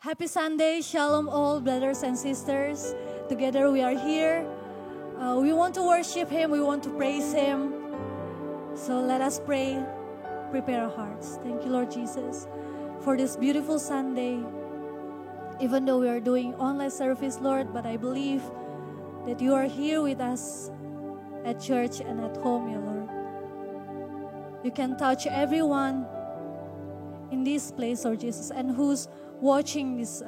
Happy Sunday, Shalom all brothers and sisters. Together we are here. We want to worship Him, we want to praise Him. So let us pray, prepare our hearts. Thank you, Lord Jesus, for this beautiful Sunday. Even though we are doing online service, Lord, but I believe that you are here with us at church and at home, yeah, Lord. You can touch everyone in this place, Lord Jesus, and who's watching this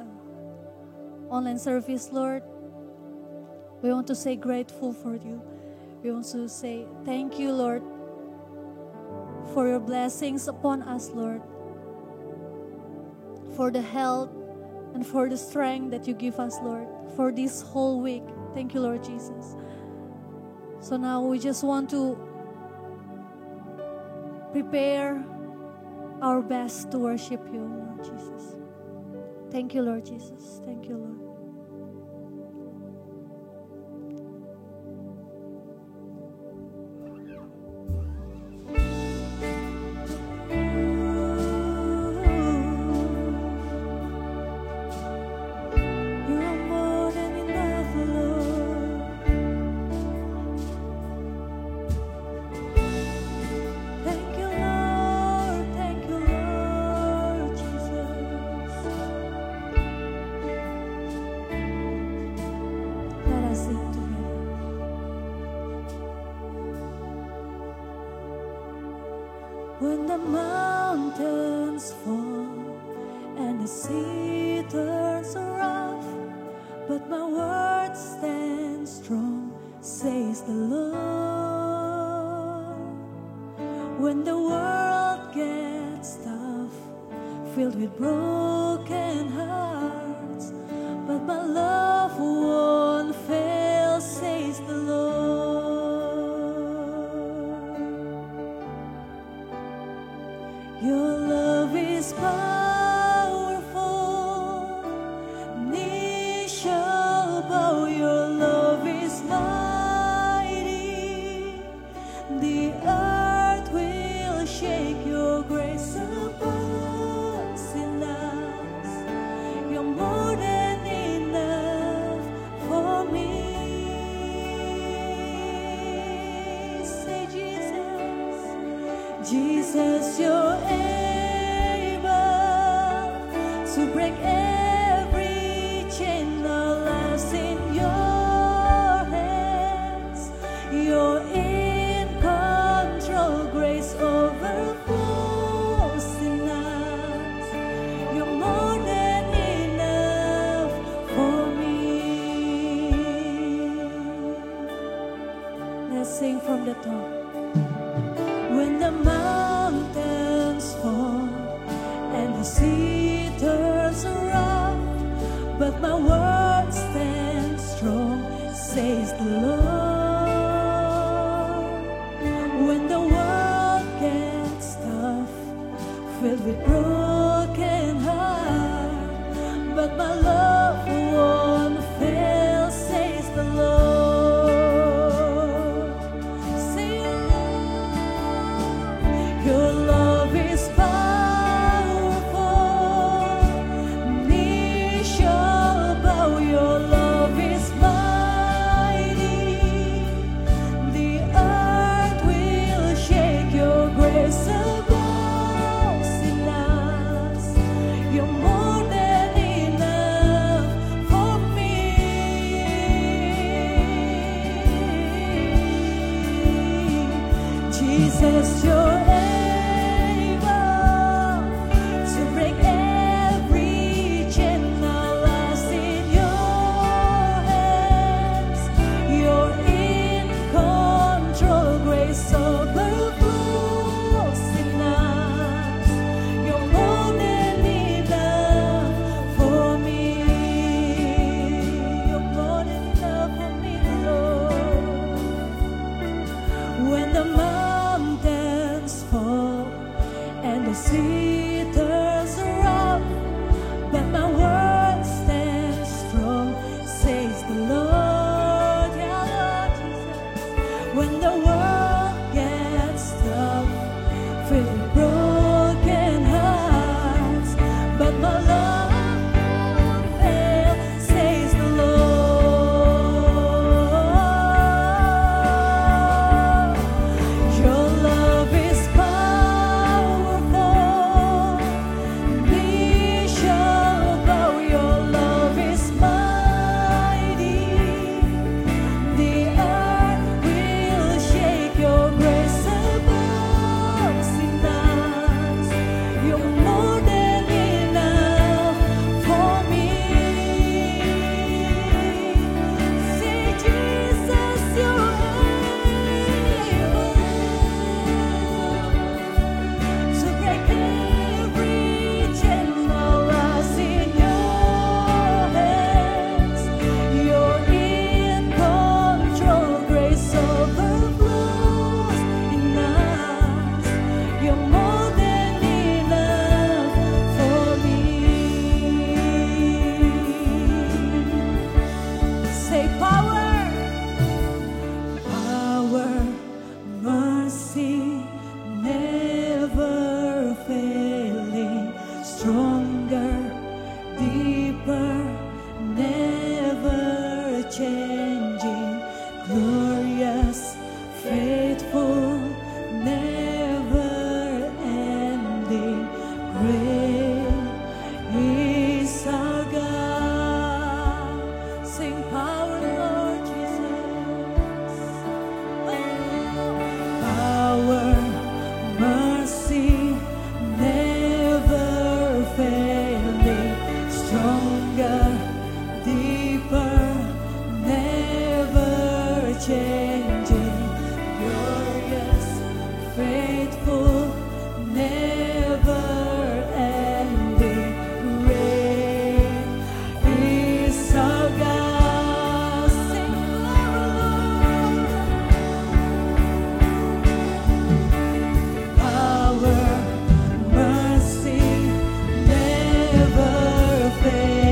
online service, Lord. We want to say grateful for you. We want to say thank you, Lord, for your blessings upon us, Lord, for the health and for the strength that you give us, Lord, for this whole week. Thank you, Lord Jesus. So now we just want to prepare our best to worship you, Lord Jesus. Thank you, Lord Jesus. Thank you, Lord. When the mountains fall and the sea turns rough, but my word stands strong, says the Lord. When the world gets tough, filled with broken hearts, but my love won't fail, says the Lord. Your love is powerful, knee shall bow. Your love is mighty, the earth will shake. Your grace abounds in us. You're more than enough for me. Say Jesus, Jesus, you're to break every chain. Our lives in your hands. You're in control. Grace overflows in us. You're more than enough for me. Let's sing from the top. When the mountains fall and the sea turns rough, but my word stands strong, says the Lord. When the world gets tough, filled with broken heart, but my love won't fail, says the Lord. Say your love is powerful, knee shall bow. Your love is mighty, stronger, deeper, never changing, glorious, faithful, never ending. Great is our God. Sing, Lord. Power, mercy, never fail.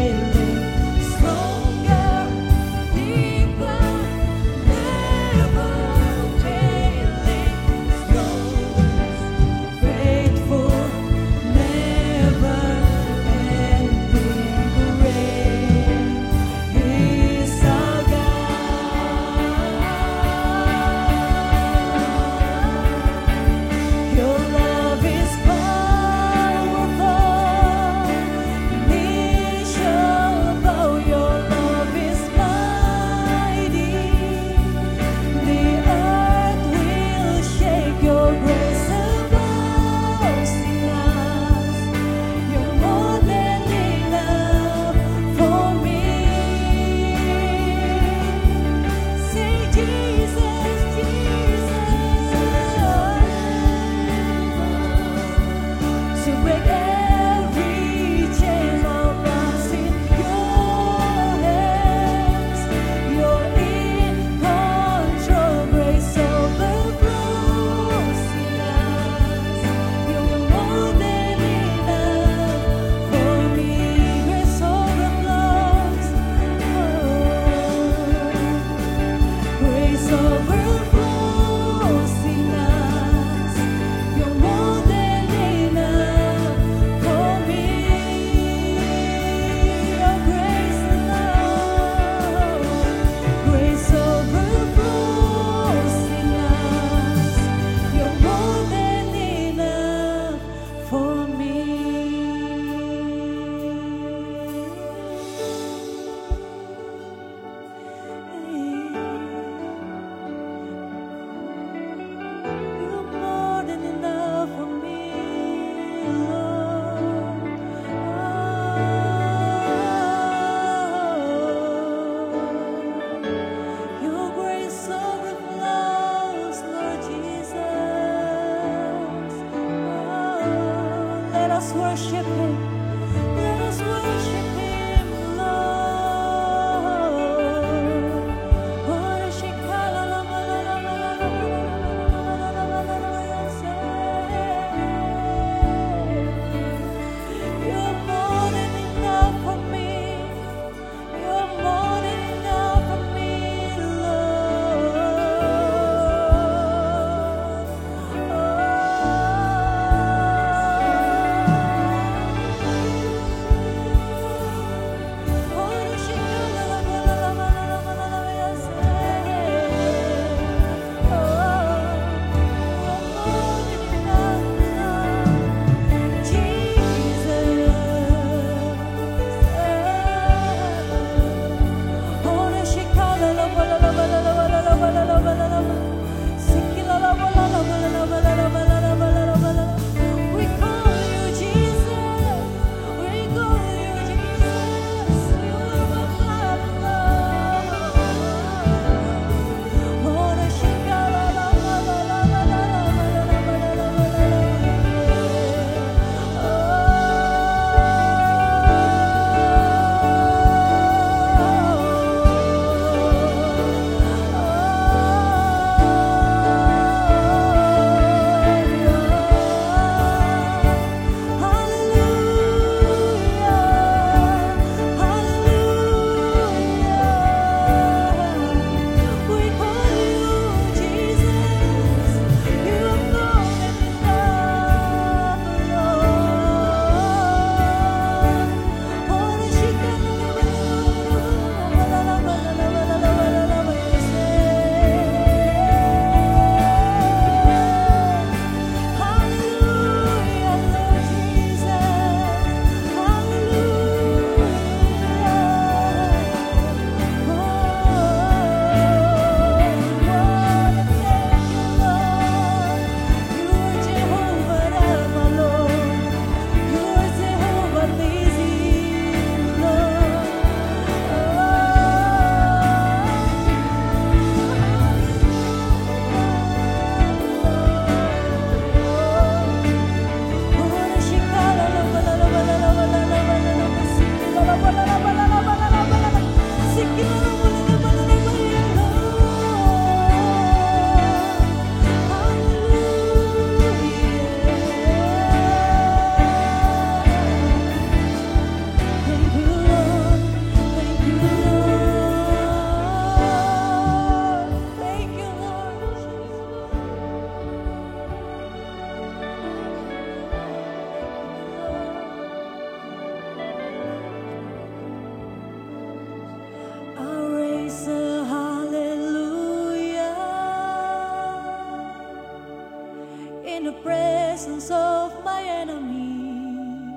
presence of my enemies.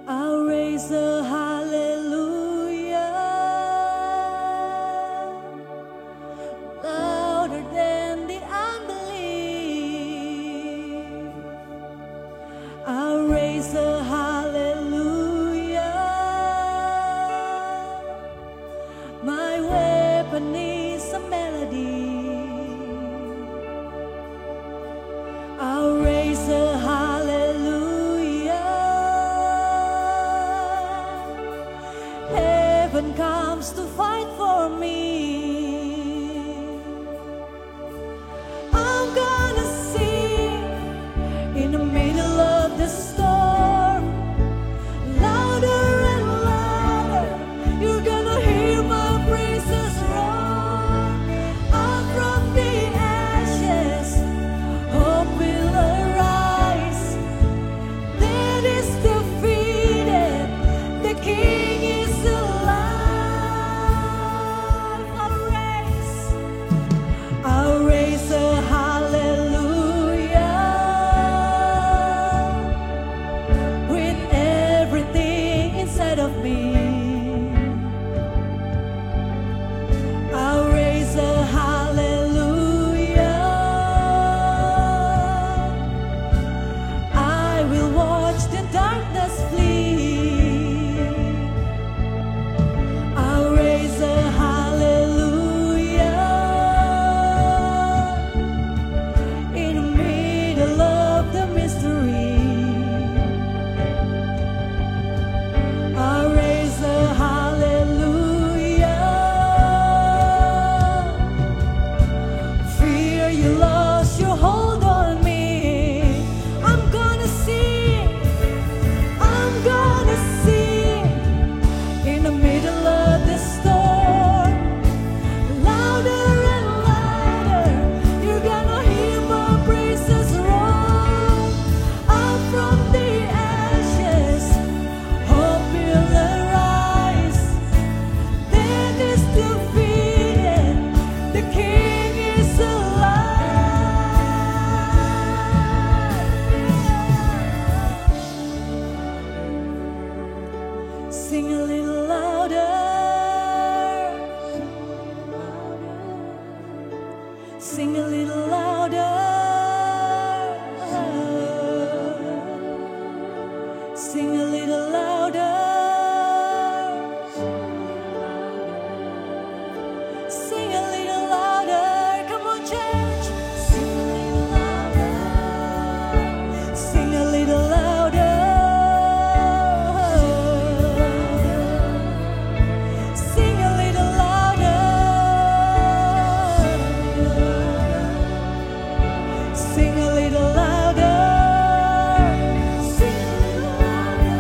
I'll raise a hallelujah louder than the unbelief. I'll raise a hallelujah. My weapon is a melody. I'll raise a hallelujah. Heaven comes to fight for me. I'm gonna sing in the middle of the storm, louder and louder. You're gonna hear my praises roar. Up from the ashes, hope will arise. Death is defeated, the King is alive. I'll raise a hallelujah with everything inside of me. I'll raise a hallelujah. I will watch the darkness flee. I'll raise a hallelujah in the middle of the mystery. I'll raise a hallelujah. Fear, you lost your hold on me. I'm gonna sing, I'm gonna sing in the middle of the storm, louder and louder. You're gonna hear my praises roar. Up from the ashes, hope will arise. Death is defeated, the King is alive. Sing a little louder. Sing a little louder. Sing a little louder. Sing a little louder. Come on, church. Sing a little louder. Sing a little louder. Sing a little louder. Sing a little louder. Sing a little louder.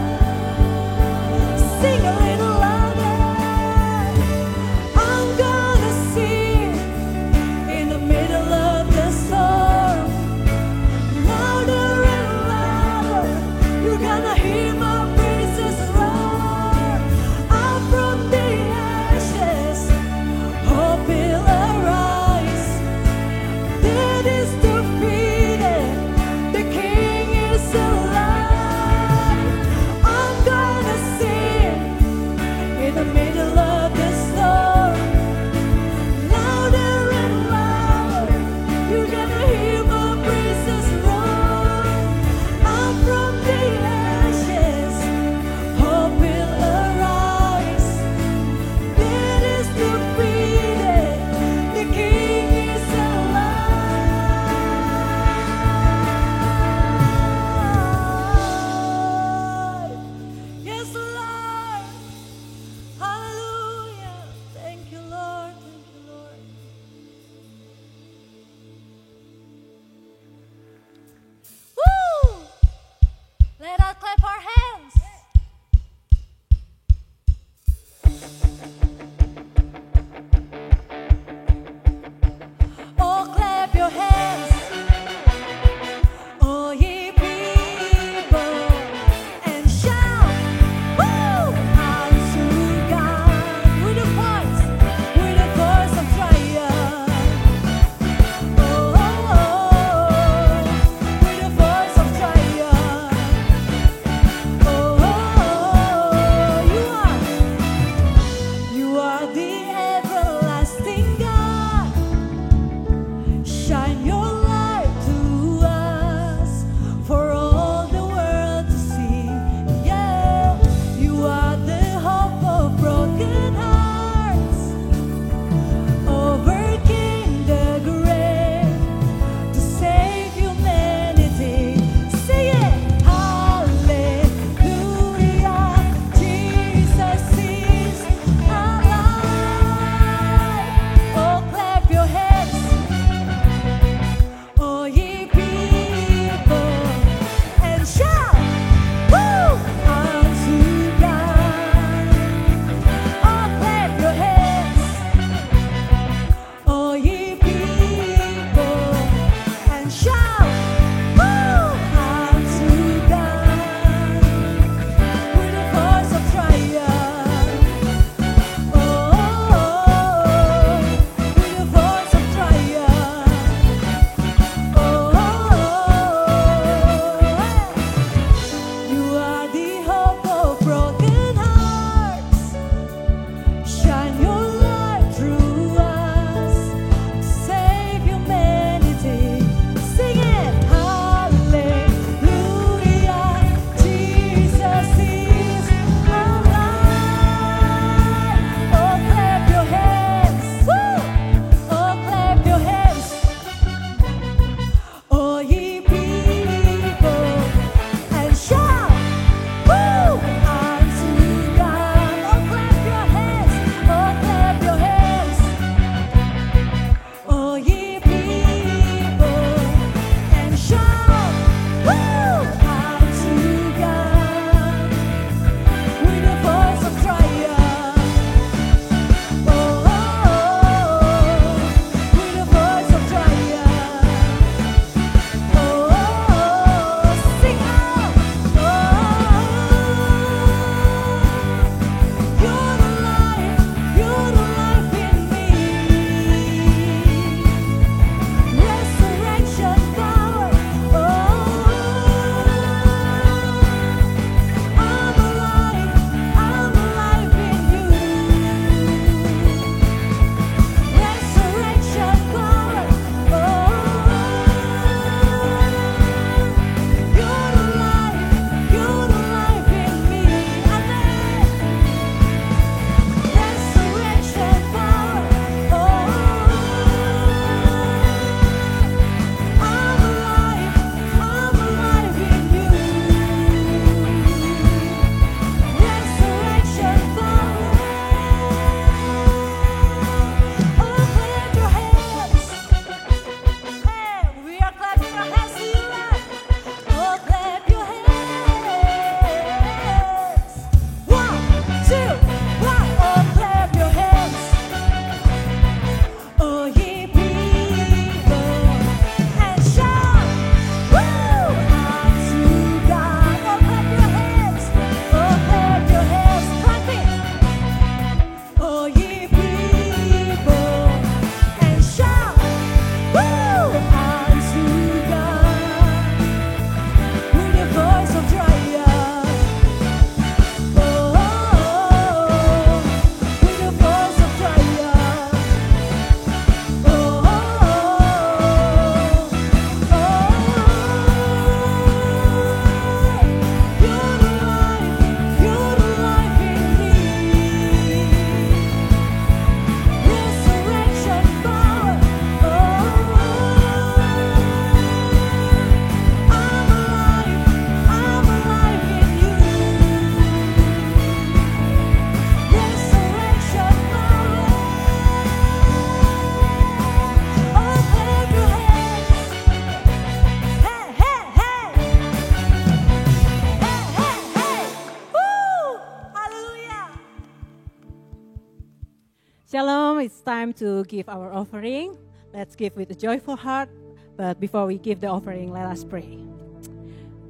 Shalom, it's time to give our offering. Let's give with a joyful heart. But before we give the offering, let us pray.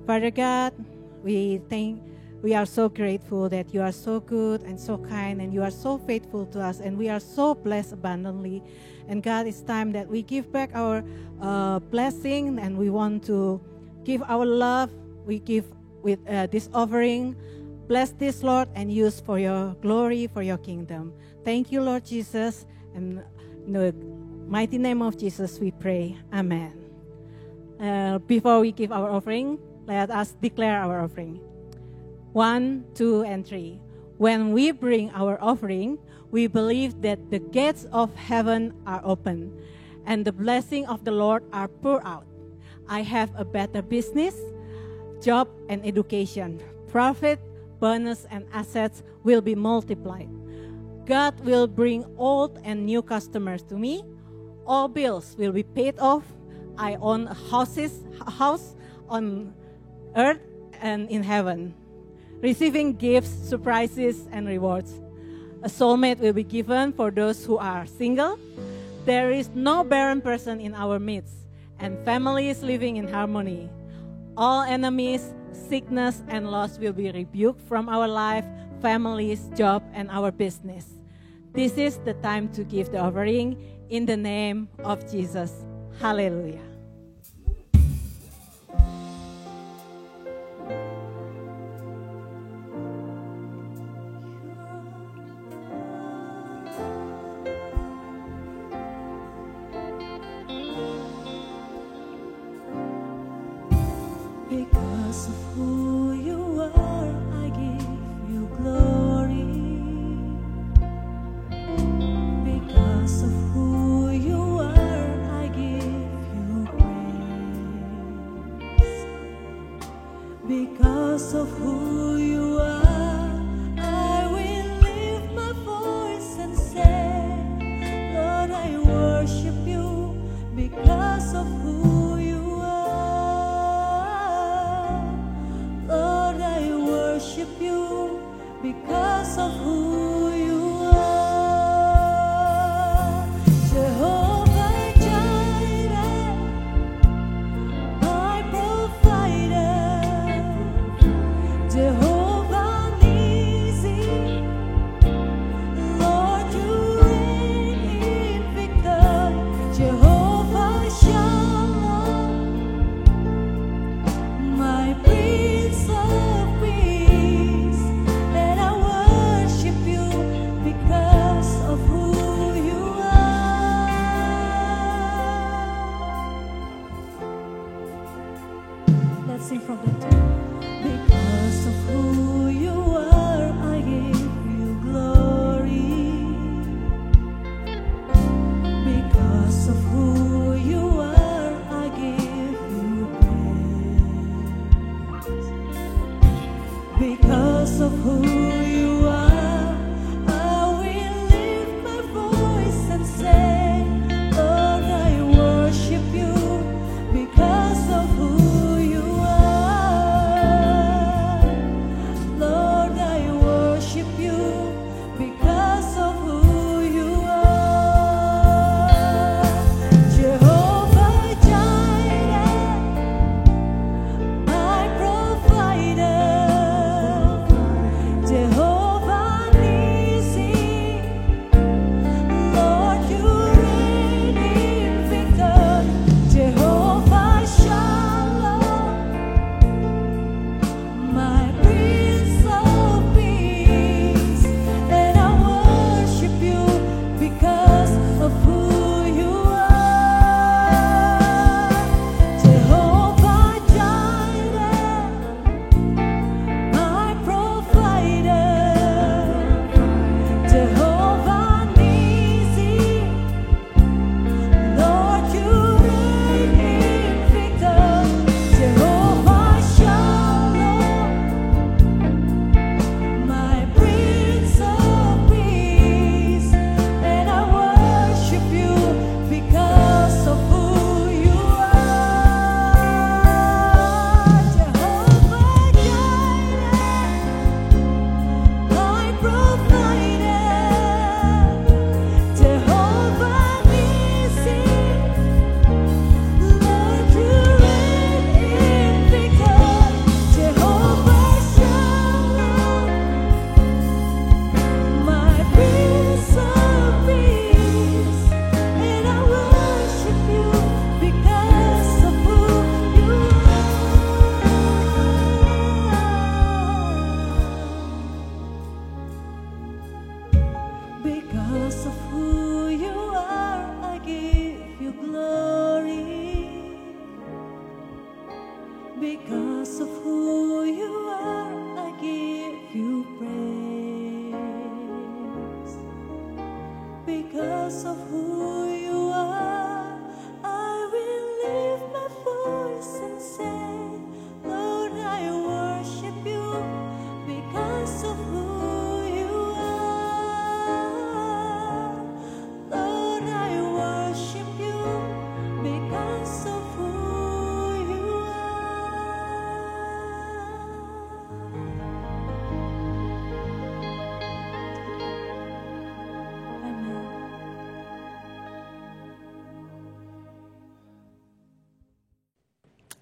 Father God, we are so grateful that you are so good and so kind and you are so faithful to us and we are so blessed abundantly. And God, it's time that we give back our blessing and we want to give our love. We give with this offering. Bless this, Lord, and use for your glory, for your kingdom. Thank you, Lord Jesus. And in the mighty name of Jesus, we pray. Amen. Before we give our offering, let us declare our offering. 1, 2, and 3. When we bring our offering, we believe that the gates of heaven are open and the blessing of the Lord are poured out. I have a better business, job, and education. Profit, bonus, and assets will be multiplied. God will bring old and new customers to me. All bills will be paid off. I own a house on earth and in heaven, receiving gifts, surprises, and rewards. A soulmate will be given for those who are single. There is no barren person in our midst, and families living in harmony. All enemies, sickness, and loss will be rebuked from our life, families, job, and our business. This is the time to give the offering in the name of Jesus. Hallelujah. Because of who you are, I give you glory. Because of who you are, I give you praise. Because of who you are, I will lift my voice and say, Lord, I worship you because of who you are. Lord, I worship you because of who you are. Jehovah Jireh, my provider. Jehovah Nissi, Lord, you reign in victory. Jehovah Shalom, my Prince of Peace, and I worship you because of who you are. Let's sing from the top. Because of who you are, I give you glory. Because of who you are, I give you praise. Because of who you are, I will lift my voice and say, Lord, I worship you because of who you are. Lord, I worship you because of who you are. Jehovah Jireh, my provider. Jehovah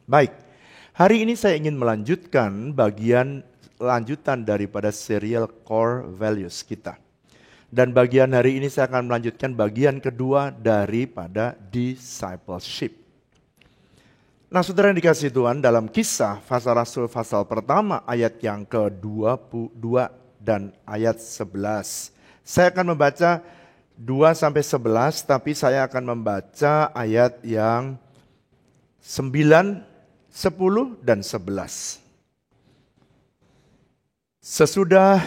Baik, hari ini saya ingin melanjutkan lanjutan daripada serial core values kita. Dan bagian hari ini saya akan melanjutkan bagian kedua daripada discipleship. Nah, saudara yang dikasihi Tuhan, dalam Kisah Rasul pasal pertama ayat yang ke-22 dan ayat 11. Saya akan membaca 2-11, tapi saya akan membaca ayat yang 9, 10, dan 11. Sesudah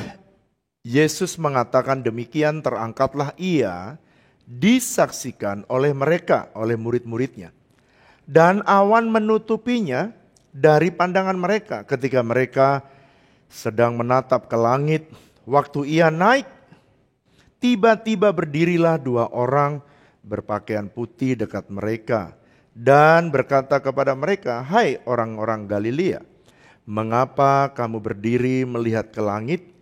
Yesus mengatakan demikian, terangkatlah ia, disaksikan oleh mereka, oleh murid-muridnya. Dan awan menutupinya dari pandangan mereka ketika mereka sedang menatap ke langit. Waktu ia naik, tiba-tiba berdirilah 2 orang berpakaian putih dekat mereka. Dan berkata kepada mereka, "Hai orang-orang Galilea, mengapa kamu berdiri melihat ke langit?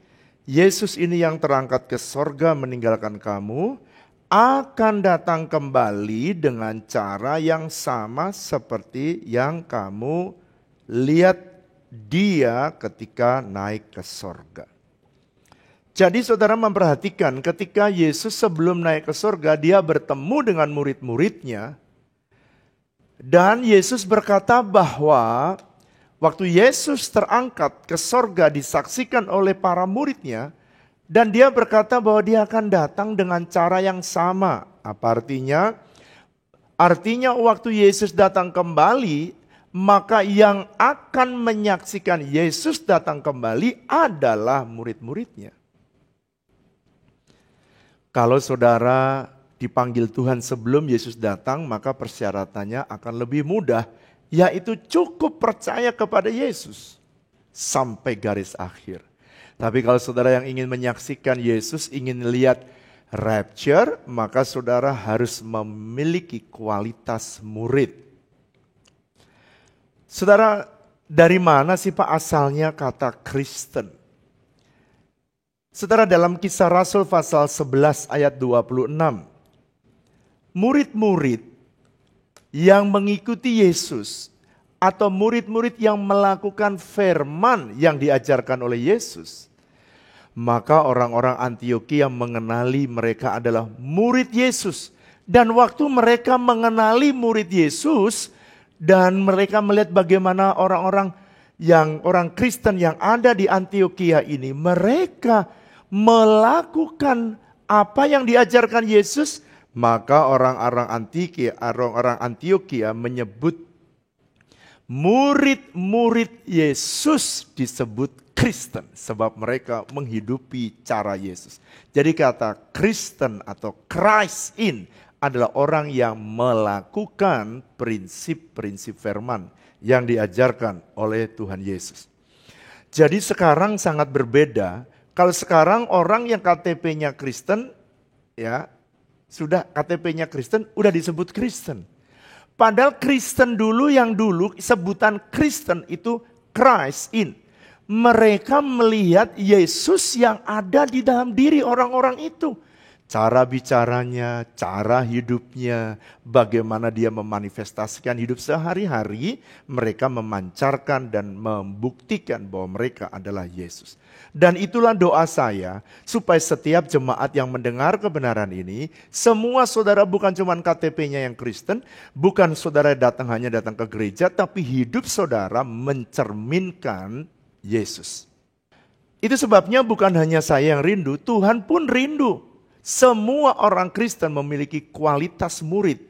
Yesus ini yang terangkat ke sorga meninggalkan kamu, akan datang kembali dengan cara yang sama seperti yang kamu lihat dia ketika naik ke sorga." Jadi saudara memperhatikan ketika Yesus sebelum naik ke sorga, dia bertemu dengan murid-muridnya. Dan Yesus berkata bahwa waktu Yesus terangkat ke sorga disaksikan oleh para muridnya, dan dia berkata bahwa dia akan datang dengan cara yang sama. Apa artinya? Artinya waktu Yesus datang kembali, maka yang akan menyaksikan Yesus datang kembali adalah murid-muridnya. Kalau saudara dipanggil Tuhan sebelum Yesus datang, maka persyaratannya akan lebih mudah, yaitu cukup percaya kepada Yesus sampai garis akhir. Tapi kalau saudara yang ingin menyaksikan Yesus, ingin lihat rapture, maka saudara harus memiliki kualitas murid. Saudara, dari mana sih Pak asalnya kata Kristen? Saudara, dalam Kisah Rasul pasal 11 ayat 26, murid-murid yang mengikuti Yesus atau murid-murid yang melakukan firman yang diajarkan oleh Yesus, maka orang-orang Antiokhia mengenali mereka adalah murid Yesus. Dan waktu mereka mengenali murid Yesus dan mereka melihat bagaimana orang Kristen yang ada di Antiokhia ini, mereka melakukan apa yang diajarkan Yesus, maka orang-orang Antiokhia menyebut murid-murid Yesus disebut Kristen sebab mereka menghidupi cara Yesus. Jadi kata Kristen atau Christ in adalah orang yang melakukan prinsip-prinsip firman yang diajarkan oleh Tuhan Yesus. Jadi sekarang sangat berbeda. Kalau sekarang orang yang KTP-nya Kristen, ya sudah KTP-nya Kristen, udah disebut Kristen. Padahal Kristen dulu sebutan Kristen itu Christ in. Mereka melihat Yesus yang ada di dalam diri orang-orang itu. Cara bicaranya, cara hidupnya, bagaimana dia memanifestasikan hidup sehari-hari, mereka memancarkan dan membuktikan bahwa mereka adalah Yesus. Dan itulah doa saya, supaya setiap jemaat yang mendengar kebenaran ini, semua saudara bukan cuma KTP-nya yang Kristen, bukan saudara hanya datang ke gereja, tapi hidup saudara mencerminkan Yesus. Itu sebabnya bukan hanya saya yang rindu, Tuhan pun rindu. Semua orang Kristen memiliki kualitas murid,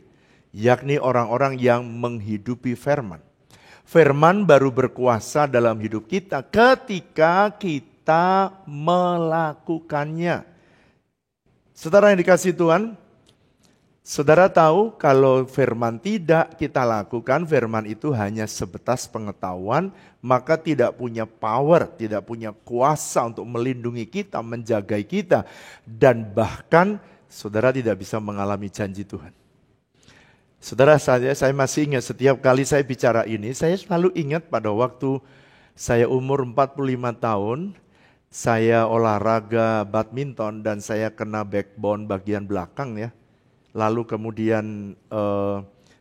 yakni orang-orang yang menghidupi firman. Firman baru berkuasa dalam hidup kita ketika kita melakukannya. Saudara yang dikasihi Tuhan, saudara tahu kalau firman tidak kita lakukan, firman itu hanya sebatas pengetahuan, maka tidak punya power, tidak punya kuasa untuk melindungi kita, menjaga kita. Dan bahkan saudara tidak bisa mengalami janji Tuhan. Saudara, saya masih ingat setiap kali saya bicara ini, saya selalu ingat pada waktu saya umur 45 tahun, saya olahraga badminton dan saya kena backbone bagian belakang ya. Lalu kemudian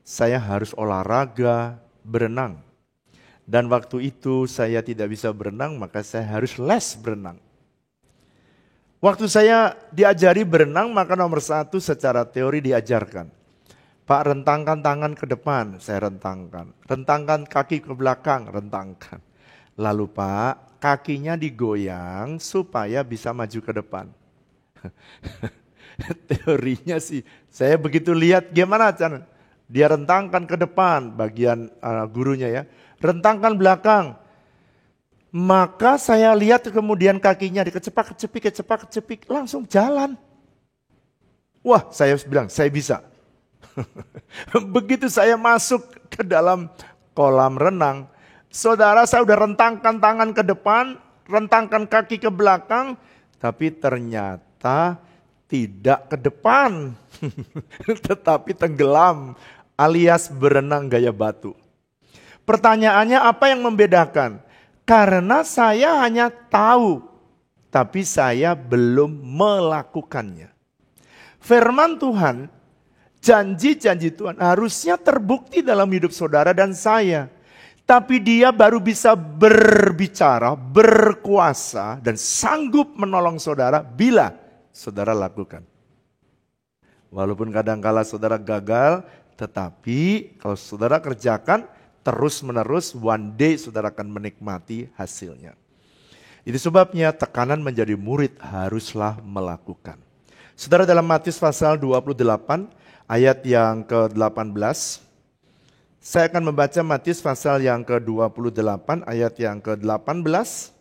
saya harus olahraga berenang. Dan waktu itu saya tidak bisa berenang, maka saya harus les berenang. Waktu saya diajari berenang, maka nomor satu secara teori diajarkan. Pak, rentangkan tangan ke depan, saya rentangkan. Rentangkan kaki ke belakang, rentangkan. Lalu Pak, kakinya digoyang supaya bisa maju ke depan. Teorinya sih, saya begitu lihat gimana Chan? Dia rentangkan ke depan, bagian gurunya ya. Rentangkan belakang. Maka saya lihat kemudian kakinya kecepak-kecepik, langsung jalan. Wah, saya bilang, saya bisa. Begitu saya masuk ke dalam kolam renang, saudara, saya udah rentangkan tangan ke depan, rentangkan kaki ke belakang, tapi ternyata tidak ke depan, tetapi tenggelam alias berenang gaya batu. Pertanyaannya apa yang membedakan? Karena saya hanya tahu, tapi saya belum melakukannya. Firman Tuhan, janji-janji Tuhan harusnya terbukti dalam hidup saudara dan saya. Tapi dia baru bisa berbicara, berkuasa, dan sanggup menolong saudara bila saudara lakukan. Walaupun kadang-kala saudara gagal, tetapi kalau saudara kerjakan, terus-menerus, one day saudara akan menikmati hasilnya. Itu sebabnya tekanan menjadi murid haruslah melakukan. Saudara, dalam Matius pasal 28 ayat yang ke-18, saya akan membaca Matius pasal yang ke-28 ayat yang ke-18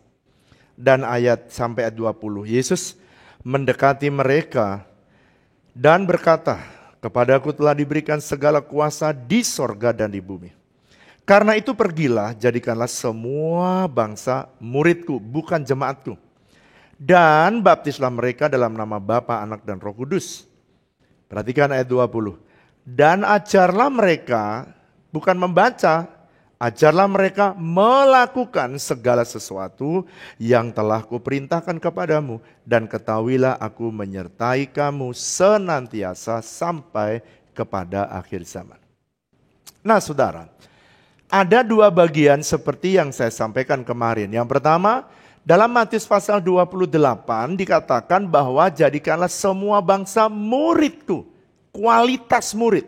dan ayat sampai ayat 20. Yesus mendekati mereka dan berkata, "Kepadaku telah diberikan segala kuasa di sorga dan di bumi. Karena itu pergilah, jadikanlah semua bangsa muridku, bukan jemaatku. Dan baptislah mereka dalam nama Bapa, Anak, dan Roh Kudus." Perhatikan ayat 20. "Dan ajarlah mereka," bukan membaca, "ajarlah mereka melakukan segala sesuatu yang telah kuperintahkan kepadamu. Dan ketahuilah aku menyertai kamu senantiasa sampai kepada akhir zaman." Nah saudara, ada dua bagian seperti yang saya sampaikan kemarin. Yang pertama, dalam Matius pasal 28 dikatakan bahwa jadikanlah semua bangsa muridku. Kualitas murid.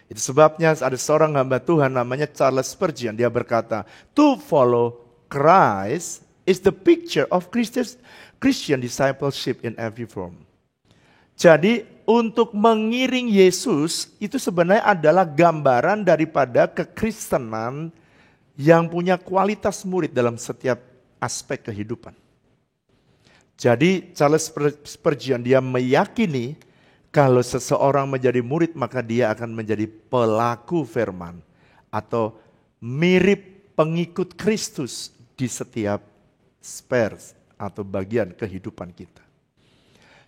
Itu sebabnya ada seorang hamba Tuhan namanya Charles Spurgeon. Dia berkata, "To follow Christ is the picture of Christian discipleship in every form." Jadi untuk mengiring Yesus itu sebenarnya adalah gambaran daripada kekristenan yang punya kualitas murid dalam setiap aspek kehidupan. Jadi Charles Spurgeon dia meyakini kalau seseorang menjadi murid maka dia akan menjadi pelaku firman atau mirip pengikut Kristus di setiap spheres atau bagian kehidupan kita.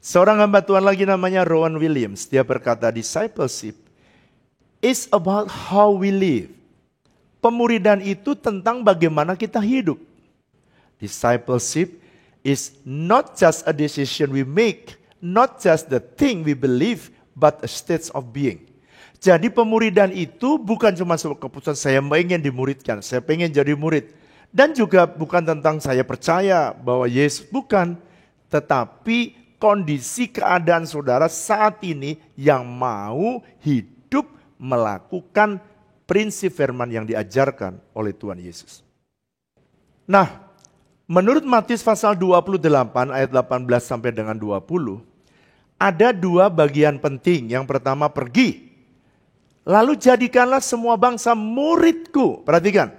Seorang hamba Tuhan lagi namanya Rowan Williams, dia berkata, "Discipleship is about how we live." Pemuridan itu tentang bagaimana kita hidup. Discipleship is not just a decision we make, not just the thing we believe, but a state of being. Jadi pemuridan itu bukan cuma sebuah keputusan saya ingin dimuridkan, saya pengen jadi murid. Dan juga bukan tentang saya percaya bahwa Yesus, bukan. Tetapi kondisi keadaan saudara saat ini yang mau hidup melakukan prinsip firman yang diajarkan oleh Tuhan Yesus. Nah, menurut Matius pasal 28 ayat 18 sampai dengan 20, ada dua bagian penting. Yang pertama, pergi. Lalu jadikanlah semua bangsa muridku. Perhatikan.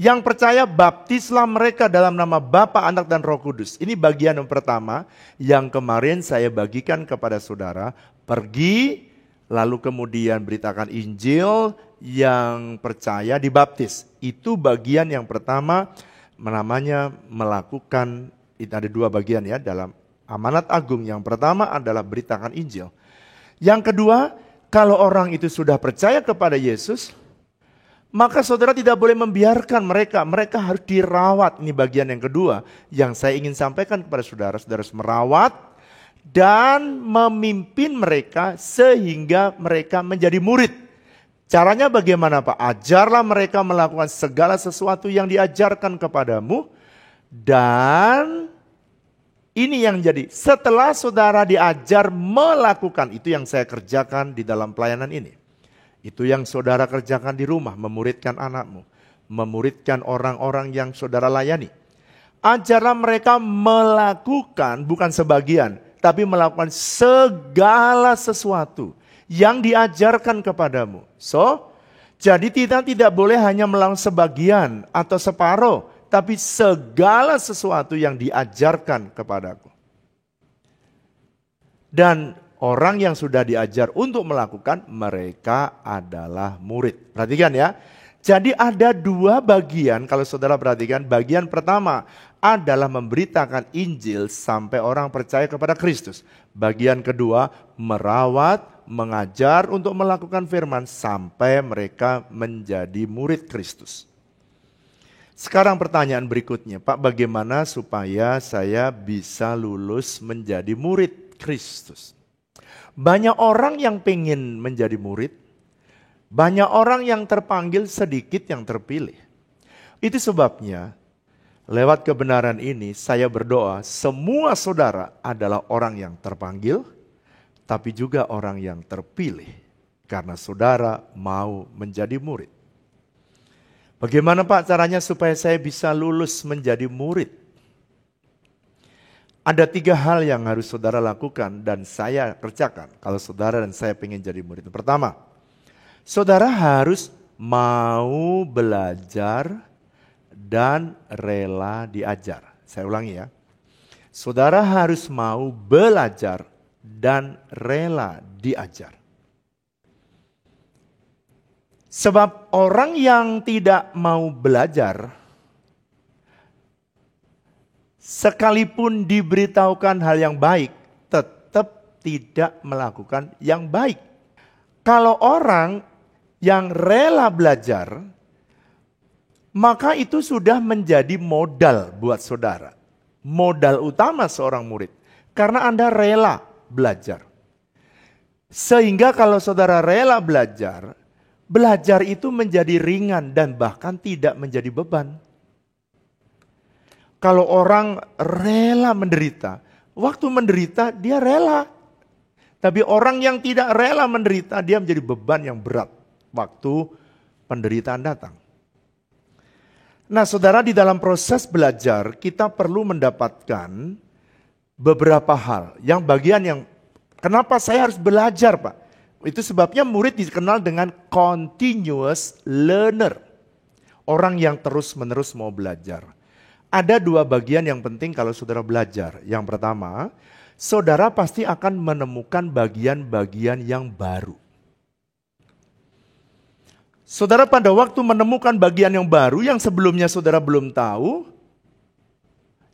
Yang percaya baptislah mereka dalam nama Bapa, Anak, dan Roh Kudus. Ini bagian yang pertama yang kemarin saya bagikan kepada saudara. Pergi, lalu kemudian beritakan Injil, yang percaya dibaptis. Itu bagian yang pertama, namanya melakukan, itu ada dua bagian ya dalam amanat agung. Yang pertama adalah beritakan Injil. Yang kedua, kalau orang itu sudah percaya kepada Yesus, maka saudara tidak boleh membiarkan mereka harus dirawat. Ini bagian yang kedua yang saya ingin sampaikan kepada saudara. Saudara harus merawat dan memimpin mereka sehingga mereka menjadi murid. Caranya bagaimana Pak? Ajarlah mereka melakukan segala sesuatu yang diajarkan kepadamu. Dan ini yang jadi, setelah saudara diajar melakukan, itu yang saya kerjakan di dalam pelayanan ini. Itu yang saudara kerjakan di rumah, memuridkan anakmu, memuridkan orang-orang yang saudara layani. Ajarlah mereka melakukan, bukan sebagian, tapi melakukan segala sesuatu yang diajarkan kepadamu. Jadi kita tidak boleh hanya melakukan sebagian atau separuh, tapi segala sesuatu yang diajarkan kepadaku. Dan orang yang sudah diajar untuk melakukan, mereka adalah murid. Perhatikan ya. Jadi ada dua bagian kalau saudara perhatikan. Bagian pertama adalah memberitakan Injil sampai orang percaya kepada Kristus. Bagian kedua merawat, mengajar untuk melakukan firman sampai mereka menjadi murid Kristus. Sekarang pertanyaan berikutnya, Pak, bagaimana supaya saya bisa lulus menjadi murid Kristus? Banyak orang yang pengen menjadi murid, banyak orang yang terpanggil, sedikit yang terpilih. Itu sebabnya lewat kebenaran ini saya berdoa semua saudara adalah orang yang terpanggil, tapi juga orang yang terpilih. Karena saudara mau menjadi murid. Bagaimana Pak caranya supaya saya bisa lulus menjadi murid? Ada 3 hal yang harus saudara lakukan dan saya kerjakan kalau saudara dan saya pengen jadi murid. Pertama, saudara harus mau belajar dan rela diajar. Saya ulangi ya. Saudara harus mau belajar dan rela diajar. Sebab orang yang tidak mau belajar, sekalipun diberitahukan hal yang baik, tetap tidak melakukan yang baik. Kalau orang yang rela belajar, maka itu sudah menjadi modal buat saudara. Modal utama seorang murid. Karena Anda rela belajar. Sehingga kalau saudara rela belajar, belajar itu menjadi ringan dan bahkan tidak menjadi beban. Kalau orang rela menderita, waktu menderita dia rela. Tapi orang yang tidak rela menderita, dia menjadi beban yang berat waktu penderitaan datang. Nah saudara, di dalam proses belajar kita perlu mendapatkan beberapa hal. Yang bagian yang, kenapa saya harus belajar Pak? Itu sebabnya murid dikenal dengan continuous learner. Orang yang terus-menerus mau belajar. Ada 2 bagian yang penting kalau saudara belajar. Yang pertama, saudara pasti akan menemukan bagian-bagian yang baru. Saudara pada waktu menemukan bagian yang baru yang sebelumnya saudara belum tahu,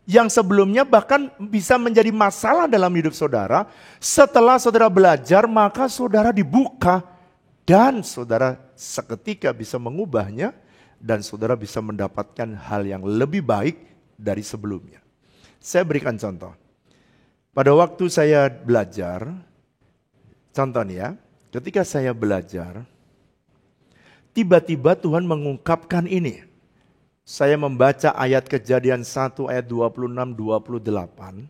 yang sebelumnya bahkan bisa menjadi masalah dalam hidup saudara, setelah saudara belajar maka saudara dibuka dan saudara seketika bisa mengubahnya dan saudara bisa mendapatkan hal yang lebih baik dari sebelumnya. Saya berikan contoh. Pada waktu saya belajar, contoh nih ya, ketika saya belajar, tiba-tiba Tuhan mengungkapkan ini. Saya membaca ayat Kejadian 1 ayat 26-28.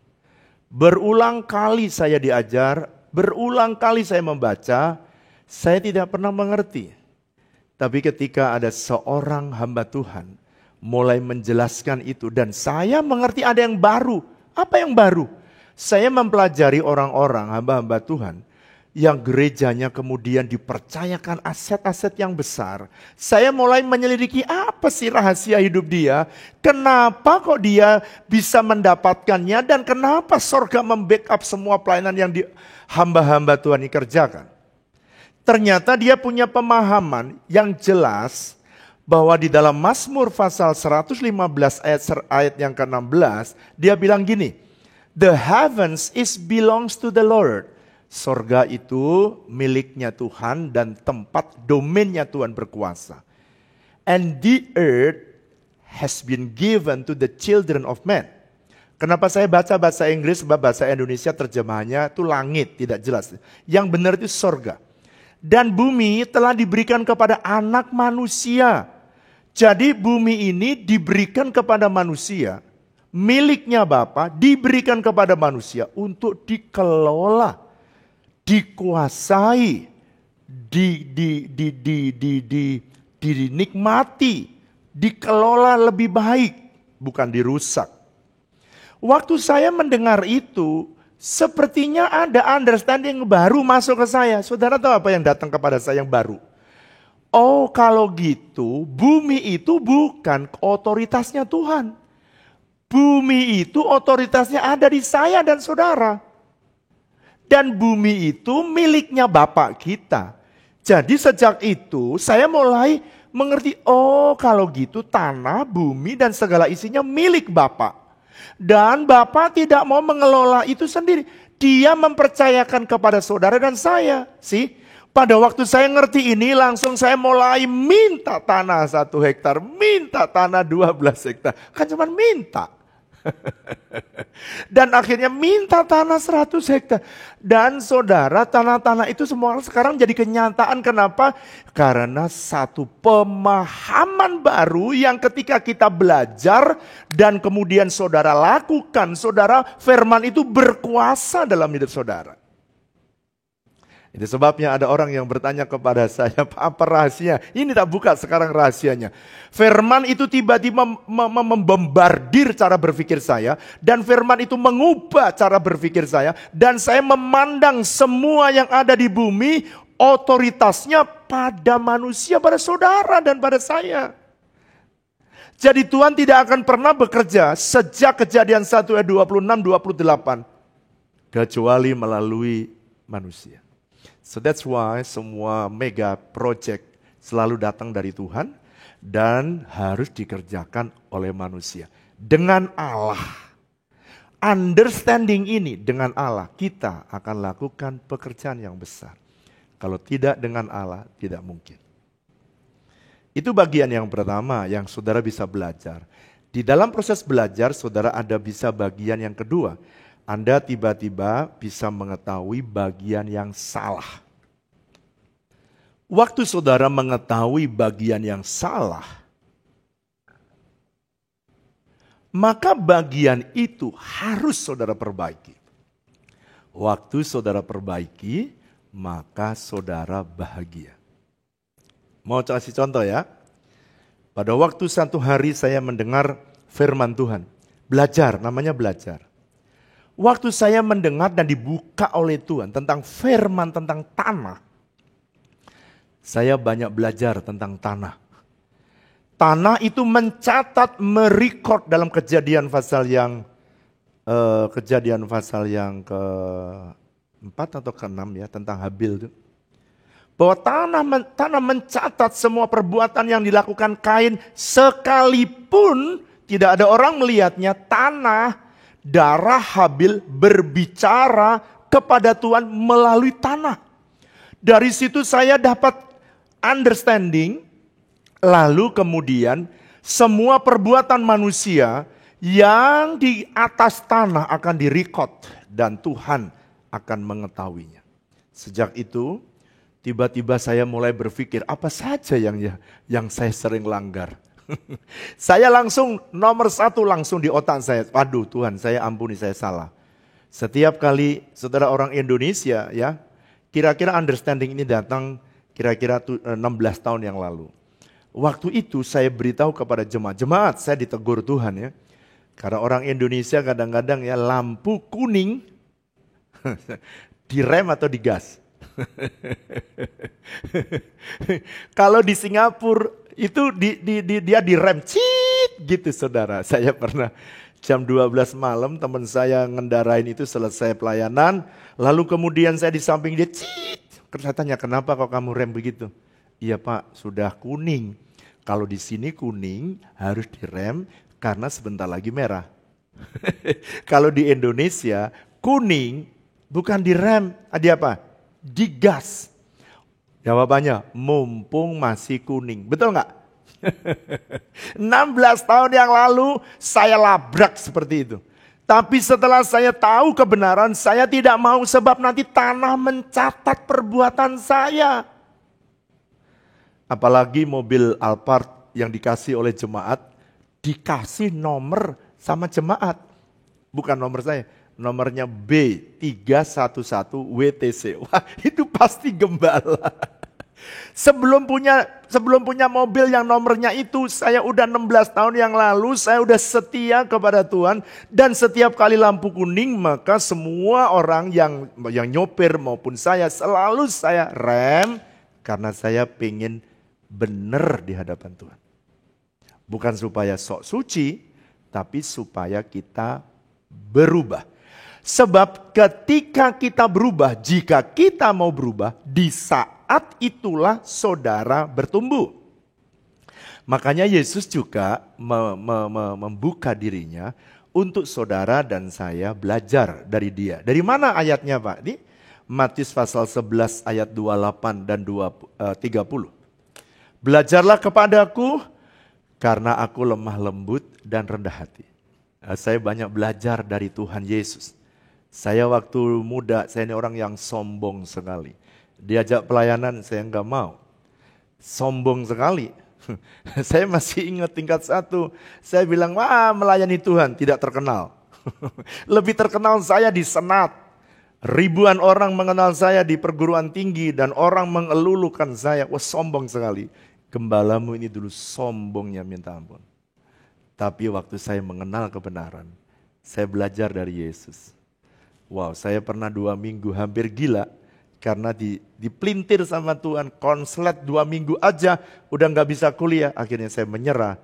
Berulang kali saya diajar, berulang kali saya membaca, saya tidak pernah mengerti. Tapi ketika ada seorang hamba Tuhan mulai menjelaskan itu dan saya mengerti ada yang baru. Apa yang baru? Saya mempelajari orang-orang hamba-hamba Tuhan yang gerejanya kemudian dipercayakan aset-aset yang besar. Saya mulai menyelidiki apa sih rahasia hidup dia, kenapa kok dia bisa mendapatkannya, dan kenapa sorga membackup semua pelayanan yang hamba-hamba Tuhan ini kerjakan. Ternyata dia punya pemahaman yang jelas bahwa di dalam Mazmur pasal 115 ayat yang ke-16, dia bilang gini, "The heavens belongs to the Lord." Sorga itu miliknya Tuhan dan tempat domainnya Tuhan berkuasa. And the earth has been given to the children of men. Kenapa saya baca bahasa Inggris, sebab bahasa Indonesia terjemahannya itu langit, tidak jelas. Yang benar itu sorga. Dan bumi telah diberikan kepada anak manusia. Jadi bumi ini diberikan kepada manusia, miliknya Bapa, diberikan kepada manusia untuk dikelola, dikuasai, dinikmati, dikelola lebih baik, bukan dirusak. Waktu saya mendengar itu, sepertinya ada understanding baru masuk ke saya. Saudara tahu apa yang datang kepada saya yang baru? Oh, kalau gitu, bumi itu bukan otoritasnya Tuhan. Bumi itu otoritasnya ada di saya dan saudara. Dan bumi itu miliknya Bapak kita. Jadi sejak itu saya mulai mengerti, oh kalau gitu tanah, bumi dan segala isinya milik Bapak. Dan Bapak tidak mau mengelola itu sendiri. Dia mempercayakan kepada saudara dan saya. Pada waktu saya ngerti ini langsung saya mulai minta tanah 1 hektar, minta tanah 12 hektar. Kan cuma minta. Dan akhirnya minta tanah 100 hektar. Dan saudara, tanah-tanah itu semua sekarang jadi kenyataan. Kenapa? Karena satu pemahaman baru yang ketika kita belajar dan kemudian saudara lakukan, saudara, firman itu berkuasa dalam hidup saudara. Itu sebabnya ada orang yang bertanya kepada saya, apa rahasia? Ini tak buka sekarang rahasianya. Firman itu tiba-tiba membombardir cara berpikir saya. Dan firman itu mengubah cara berpikir saya. Dan saya memandang semua yang ada di bumi, otoritasnya pada manusia, pada saudara dan pada saya. Jadi Tuhan tidak akan pernah bekerja sejak Kejadian 1 ayat 26-28. Kecuali melalui manusia. So that's why semua mega project selalu datang dari Tuhan dan harus dikerjakan oleh manusia. Dengan Allah. Understanding ini dengan Allah kita akan lakukan pekerjaan yang besar. Kalau tidak dengan Allah tidak mungkin. Itu bagian yang pertama yang saudara bisa belajar. Di dalam proses belajar saudara ada bisa bagian yang kedua. Anda tiba-tiba bisa mengetahui bagian yang salah. Waktu saudara mengetahui bagian yang salah, maka bagian itu harus saudara perbaiki. Waktu saudara perbaiki, maka saudara bahagia. Mau kasih contoh ya? Pada waktu satu hari saya mendengar firman Tuhan. Belajar, namanya belajar. Waktu saya mendengar dan dibuka oleh Tuhan tentang firman, tentang tanah. Saya banyak belajar tentang tanah. Tanah itu mencatat, merekod dalam kejadian pasal yang ke-4 atau ke-6 ya, tentang Habil itu. Bahwa tanah mencatat semua perbuatan yang dilakukan Kain, sekalipun tidak ada orang melihatnya, tanah, darah Habil berbicara kepada Tuhan melalui tanah. Dari situ saya dapat understanding, lalu kemudian semua perbuatan manusia yang di atas tanah akan direkod dan Tuhan akan mengetahuinya. Sejak itu tiba-tiba saya mulai berpikir apa saja yang saya sering langgar. Saya langsung nomor 1 langsung di otak saya. Waduh Tuhan, saya ampuni, saya salah. Setiap kali saudara orang Indonesia ya, kira-kira understanding ini datang kira-kira 16 tahun yang lalu. Waktu itu saya beritahu kepada jemaat saya ditegur Tuhan ya. Karena orang Indonesia kadang-kadang ya lampu kuning direm atau digas. Kalau di Singapura itu dia direm, cit gitu saudara. Saya pernah jam 12 malam teman saya ngendarain itu selesai pelayanan. Lalu kemudian saya di samping dia, cit. Saya tanya, kenapa kok kamu rem begitu? Iya Pak, sudah kuning. Kalau di sini kuning harus direm karena sebentar lagi merah. Kalau di Indonesia kuning bukan direm, di apa? Digas. Jawabannya, mumpung masih kuning. Betul nggak? 16 tahun yang lalu saya labrak seperti itu. Tapi setelah saya tahu kebenaran, saya tidak mau sebab nanti tanah mencatat perbuatan saya. Apalagi mobil Alphard yang dikasih oleh jemaat, dikasih nomor sama jemaat. Bukan nomor saya, nomornya B311 WTC. Wah, itu pasti gembala. Sebelum punya mobil yang nomornya itu, saya udah 16 tahun yang lalu, saya udah setia kepada Tuhan. Dan setiap kali lampu kuning, maka semua orang yang nyopir maupun saya, selalu saya rem. Karena saya pengen benar di hadapan Tuhan. Bukan supaya sok suci, tapi supaya kita berubah. Sebab ketika kita berubah, jika kita mau berubah, di saat itulah saudara bertumbuh. Makanya Yesus juga membuka dirinya untuk saudara dan saya belajar dari dia. Dari mana ayatnya Pak? Di Matius pasal 11 ayat 28 dan 30. Belajarlah kepadaku karena aku lemah lembut dan rendah hati. Saya banyak belajar dari Tuhan Yesus. Saya waktu muda, saya ini orang yang sombong sekali. Diajak pelayanan, saya enggak mau. Sombong sekali. Saya masih ingat tingkat 1. Saya bilang, wah melayani Tuhan, tidak terkenal. Lebih terkenal saya di senat. Ribuan orang mengenal saya di perguruan tinggi dan orang mengelulukan saya. Wah sombong sekali. Gembalamu ini dulu sombongnya minta ampun. Tapi waktu saya mengenal kebenaran, saya belajar dari Yesus. Wow, saya pernah 2 minggu hampir gila karena dipelintir sama Tuhan, konslet 2 minggu aja udah gak bisa kuliah. Akhirnya saya menyerah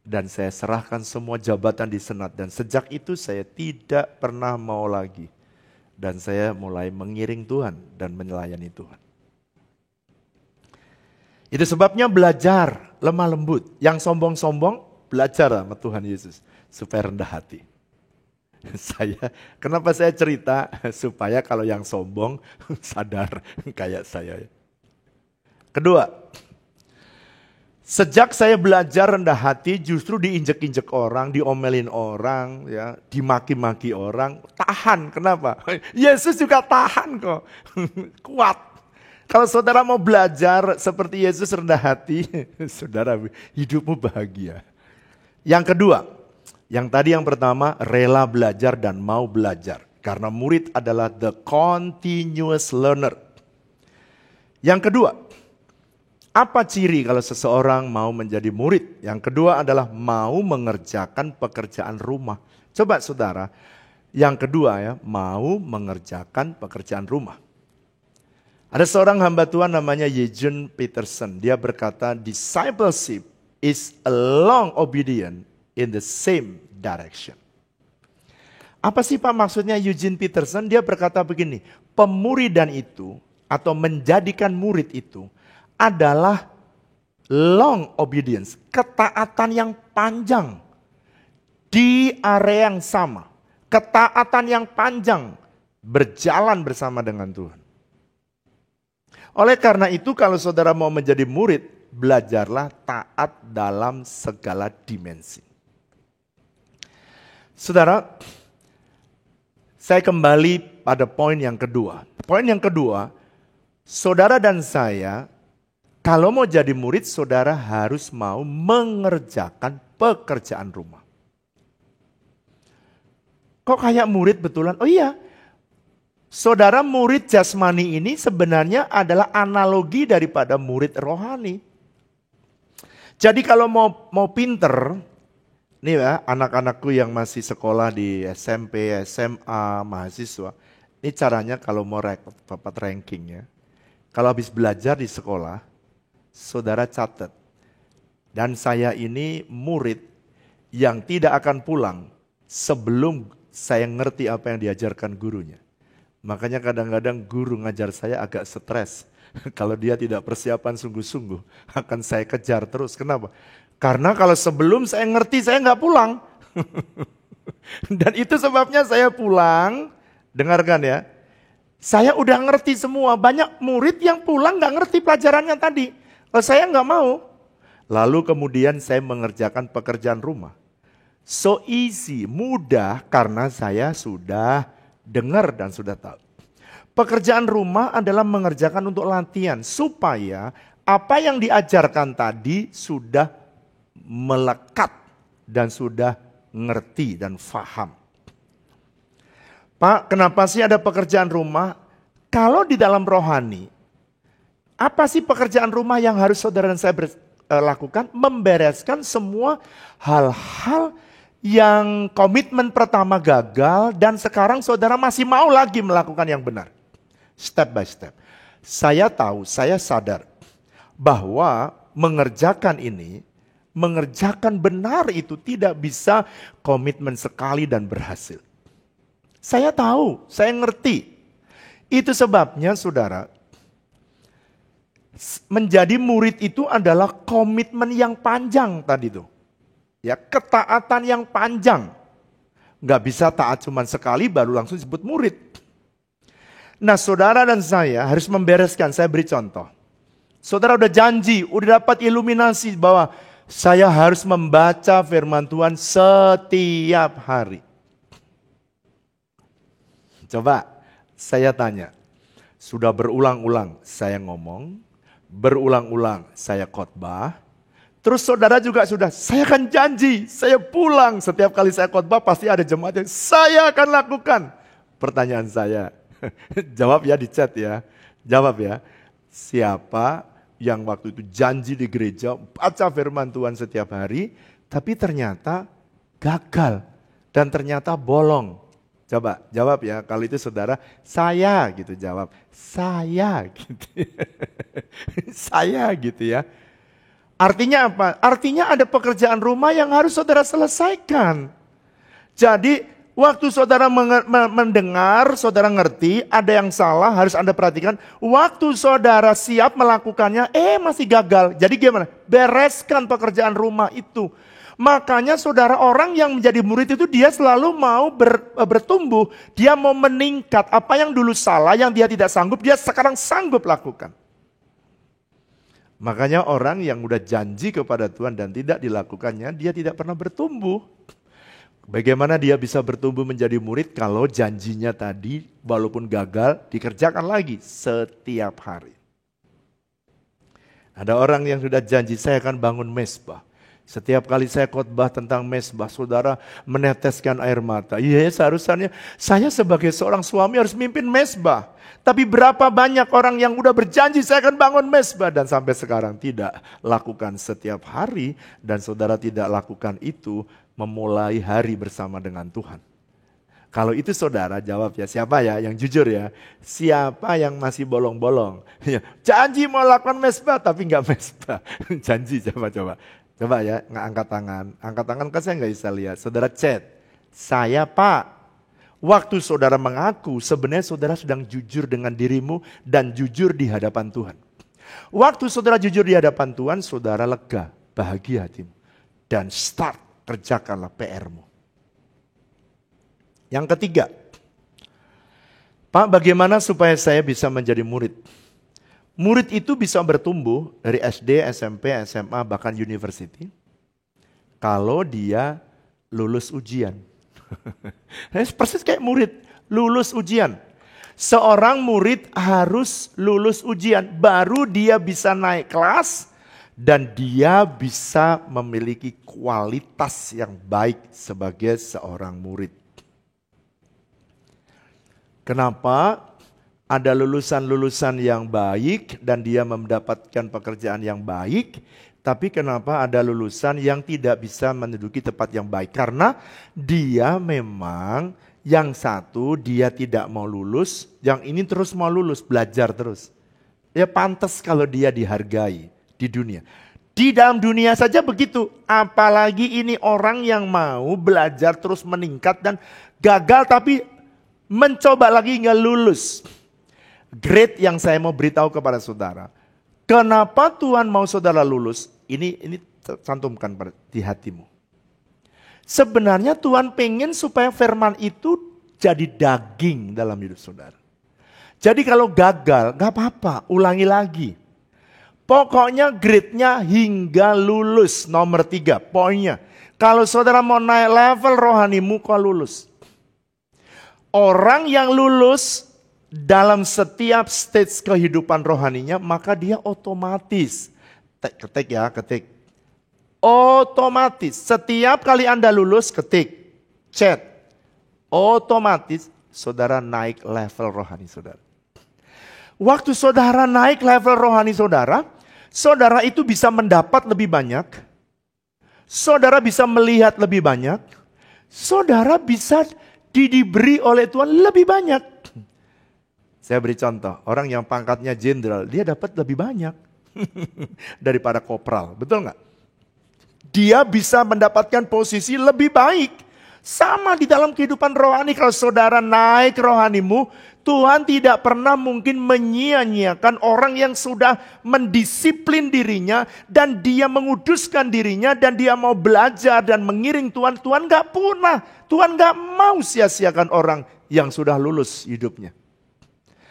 dan saya serahkan semua jabatan di senat. Dan sejak itu saya tidak pernah mau lagi. Dan saya mulai mengiring Tuhan dan melayani Tuhan. Itu sebabnya belajar lemah lembut. Yang sombong-sombong belajar sama Tuhan Yesus supaya rendah hati. Kenapa saya cerita? Supaya kalau yang sombong sadar kayak saya. Kedua, sejak saya belajar rendah hati justru diinjek-injek orang, diomelin orang, ya, dimaki-maki orang, tahan. Kenapa? Yesus juga tahan kok, kuat. Kalau saudara mau belajar seperti Yesus rendah hati, saudara hidupmu bahagia. Yang kedua, yang pertama rela belajar dan mau belajar. Karena murid adalah the continuous learner. Yang kedua, apa ciri kalau seseorang mau menjadi murid? Yang kedua adalah mau mengerjakan pekerjaan rumah. Coba saudara, yang kedua ya, mau mengerjakan pekerjaan rumah. Ada seorang hamba Tuhan namanya Eugene Peterson. Dia berkata, discipleship is a long obedience in the same direction. Apa sih Pak maksudnya Eugene Peterson? Dia berkata begini, pemuridan itu atau menjadikan murid itu adalah long obedience, ketaatan yang panjang di area yang sama. Ketaatan yang panjang berjalan bersama dengan Tuhan. Oleh karena itu kalau saudara mau menjadi murid, belajarlah taat dalam segala dimensi. Saudara, saya kembali pada poin yang kedua. Poin yang kedua, saudara dan saya, kalau mau jadi murid, saudara harus mau mengerjakan pekerjaan rumah. Kok kayak murid betulan? Oh iya, saudara murid jasmani ini sebenarnya adalah analogi daripada murid rohani. Jadi kalau mau pinter, nih ya anak-anakku yang masih sekolah di SMP, SMA, mahasiswa. Ini caranya kalau mau dapat ranking ya. Kalau habis belajar di sekolah, saudara catat. Dan saya ini murid yang tidak akan pulang sebelum saya ngerti apa yang diajarkan gurunya. Makanya kadang-kadang guru ngajar saya agak stres. Kalau dia tidak persiapan sungguh-sungguh, akan saya kejar terus. Kenapa? Karena kalau sebelum saya ngerti, saya nggak pulang. Dan itu sebabnya saya pulang, dengarkan ya. Saya udah ngerti semua, banyak murid yang pulang nggak ngerti pelajarannya tadi. Saya nggak mau. Lalu kemudian saya mengerjakan pekerjaan rumah. So easy, mudah karena saya sudah dengar dan sudah tahu. Pekerjaan rumah adalah mengerjakan untuk latihan supaya apa yang diajarkan tadi sudah melekat dan sudah ngerti dan faham. Pak, kenapa sih ada pekerjaan rumah? Kalau di dalam rohani, apa sih pekerjaan rumah yang harus saudara dan saya lakukan? Membereskan semua hal-hal yang komitmen pertama gagal dan sekarang saudara masih mau lagi melakukan yang benar. Step by step. Saya tahu, saya sadar bahwa mengerjakan ini, mengerjakan benar itu tidak bisa komitmen sekali dan berhasil. Saya tahu, saya ngerti. Itu sebabnya saudara, menjadi murid itu adalah komitmen yang panjang tadi tuh. Ya, ketaatan yang panjang. Nggak bisa taat cuma sekali baru langsung disebut murid. Nah, saudara dan saya harus membereskan. Saya beri contoh. Saudara udah janji, udah dapat iluminasi bahwa saya harus membaca firman Tuhan setiap hari. Coba saya tanya, sudah berulang-ulang saya ngomong, berulang-ulang saya khotbah, terus saudara juga sudah, saya akan janji, saya pulang setiap kali saya khotbah pasti ada jemaat yang saya akan lakukan. Pertanyaan saya, jawab ya di chat ya, jawab ya. Siapa yang waktu itu janji di gereja, baca firman Tuhan setiap hari, tapi ternyata gagal dan ternyata bolong. Coba jawab ya, kalau itu saudara, saya gitu jawab, saya gitu. Saya gitu ya. Artinya apa? Artinya ada pekerjaan rumah yang harus saudara selesaikan. Jadi waktu saudara mendengar, saudara ngerti, ada yang salah harus Anda perhatikan. Waktu saudara siap melakukannya, masih gagal. Jadi gimana? Bereskan pekerjaan rumah itu. Makanya saudara, orang yang menjadi murid itu dia selalu mau bertumbuh. Dia mau meningkat. Apa yang dulu salah, yang dia tidak sanggup, dia sekarang sanggup lakukan. Makanya orang yang udah janji kepada Tuhan dan tidak dilakukannya, dia tidak pernah bertumbuh. Bagaimana dia bisa bertumbuh menjadi murid kalau janjinya tadi walaupun gagal dikerjakan lagi setiap hari. Ada orang yang sudah janji, saya akan bangun mezbah. Setiap kali saya khotbah tentang mezbah, saudara meneteskan air mata. Iya, seharusnya saya sebagai seorang suami harus mimpin mezbah. Tapi berapa banyak orang yang udah berjanji saya akan bangun mezbah dan sampai sekarang tidak lakukan setiap hari. Dan saudara tidak lakukan itu memulai hari bersama dengan Tuhan. Kalau itu saudara jawab ya, siapa ya yang jujur ya? Siapa yang masih bolong-bolong? Janji mau lakukan mezbah tapi nggak mezbah. Janji coba. Coba ya, nggak angkat tangan. Angkat tangan kan saya nggak bisa lihat. Saudara chat, saya Pak. Waktu saudara mengaku, sebenarnya saudara sedang jujur dengan dirimu dan jujur di hadapan Tuhan. Waktu saudara jujur di hadapan Tuhan, saudara lega, bahagia hatimu. Dan start, kerjakanlah PR-mu. Yang ketiga, Pak, bagaimana supaya saya bisa menjadi murid? Murid itu bisa bertumbuh dari SD, SMP, SMA, bahkan university. Kalau dia lulus ujian. Persis kayak murid, lulus ujian. Seorang murid harus lulus ujian, baru dia bisa naik kelas dan dia bisa memiliki kualitas yang baik sebagai seorang murid. Kenapa? Ada lulusan-lulusan yang baik dan dia mendapatkan pekerjaan yang baik. Tapi kenapa ada lulusan yang tidak bisa menduduki tempat yang baik? Karena dia memang yang satu dia tidak mau lulus, yang ini terus mau lulus, belajar terus. Ya pantas kalau dia dihargai di dunia. Di dalam dunia saja begitu, apalagi ini orang yang mau belajar terus meningkat dan gagal tapi mencoba lagi nggak lulus. Grade yang saya mau beritahu kepada saudara. Kenapa Tuhan mau saudara lulus? Ini cantumkan di hatimu. Sebenarnya Tuhan pengen supaya firman itu jadi daging dalam hidup saudara. Jadi kalau gagal, gak apa-apa, ulangi lagi. Pokoknya grade-nya hingga lulus. Nomor 3, poinnya. Kalau saudara mau naik level rohanimu, kau lulus. Orang yang lulus dalam setiap stage kehidupan rohaninya, maka dia otomatis. Ketik ya, ketik. Otomatis. Setiap kali Anda lulus, ketik. Chat. Otomatis saudara naik level rohani saudara. Waktu saudara naik level rohani saudara, saudara itu bisa mendapat lebih banyak. Saudara bisa melihat lebih banyak. Saudara bisa diberi oleh Tuhan lebih banyak. Saya beri contoh, orang yang pangkatnya jenderal, dia dapat lebih banyak daripada kopral, betul nggak? Dia bisa mendapatkan posisi lebih baik. Sama di dalam kehidupan rohani, kalau saudara naik rohanimu, Tuhan tidak pernah mungkin menyia-nyiakan orang yang sudah mendisiplin dirinya dan dia menguduskan dirinya dan dia mau belajar dan mengiring Tuhan. Tuhan gak punah, Tuhan gak mau sia-siakan orang yang sudah lulus hidupnya.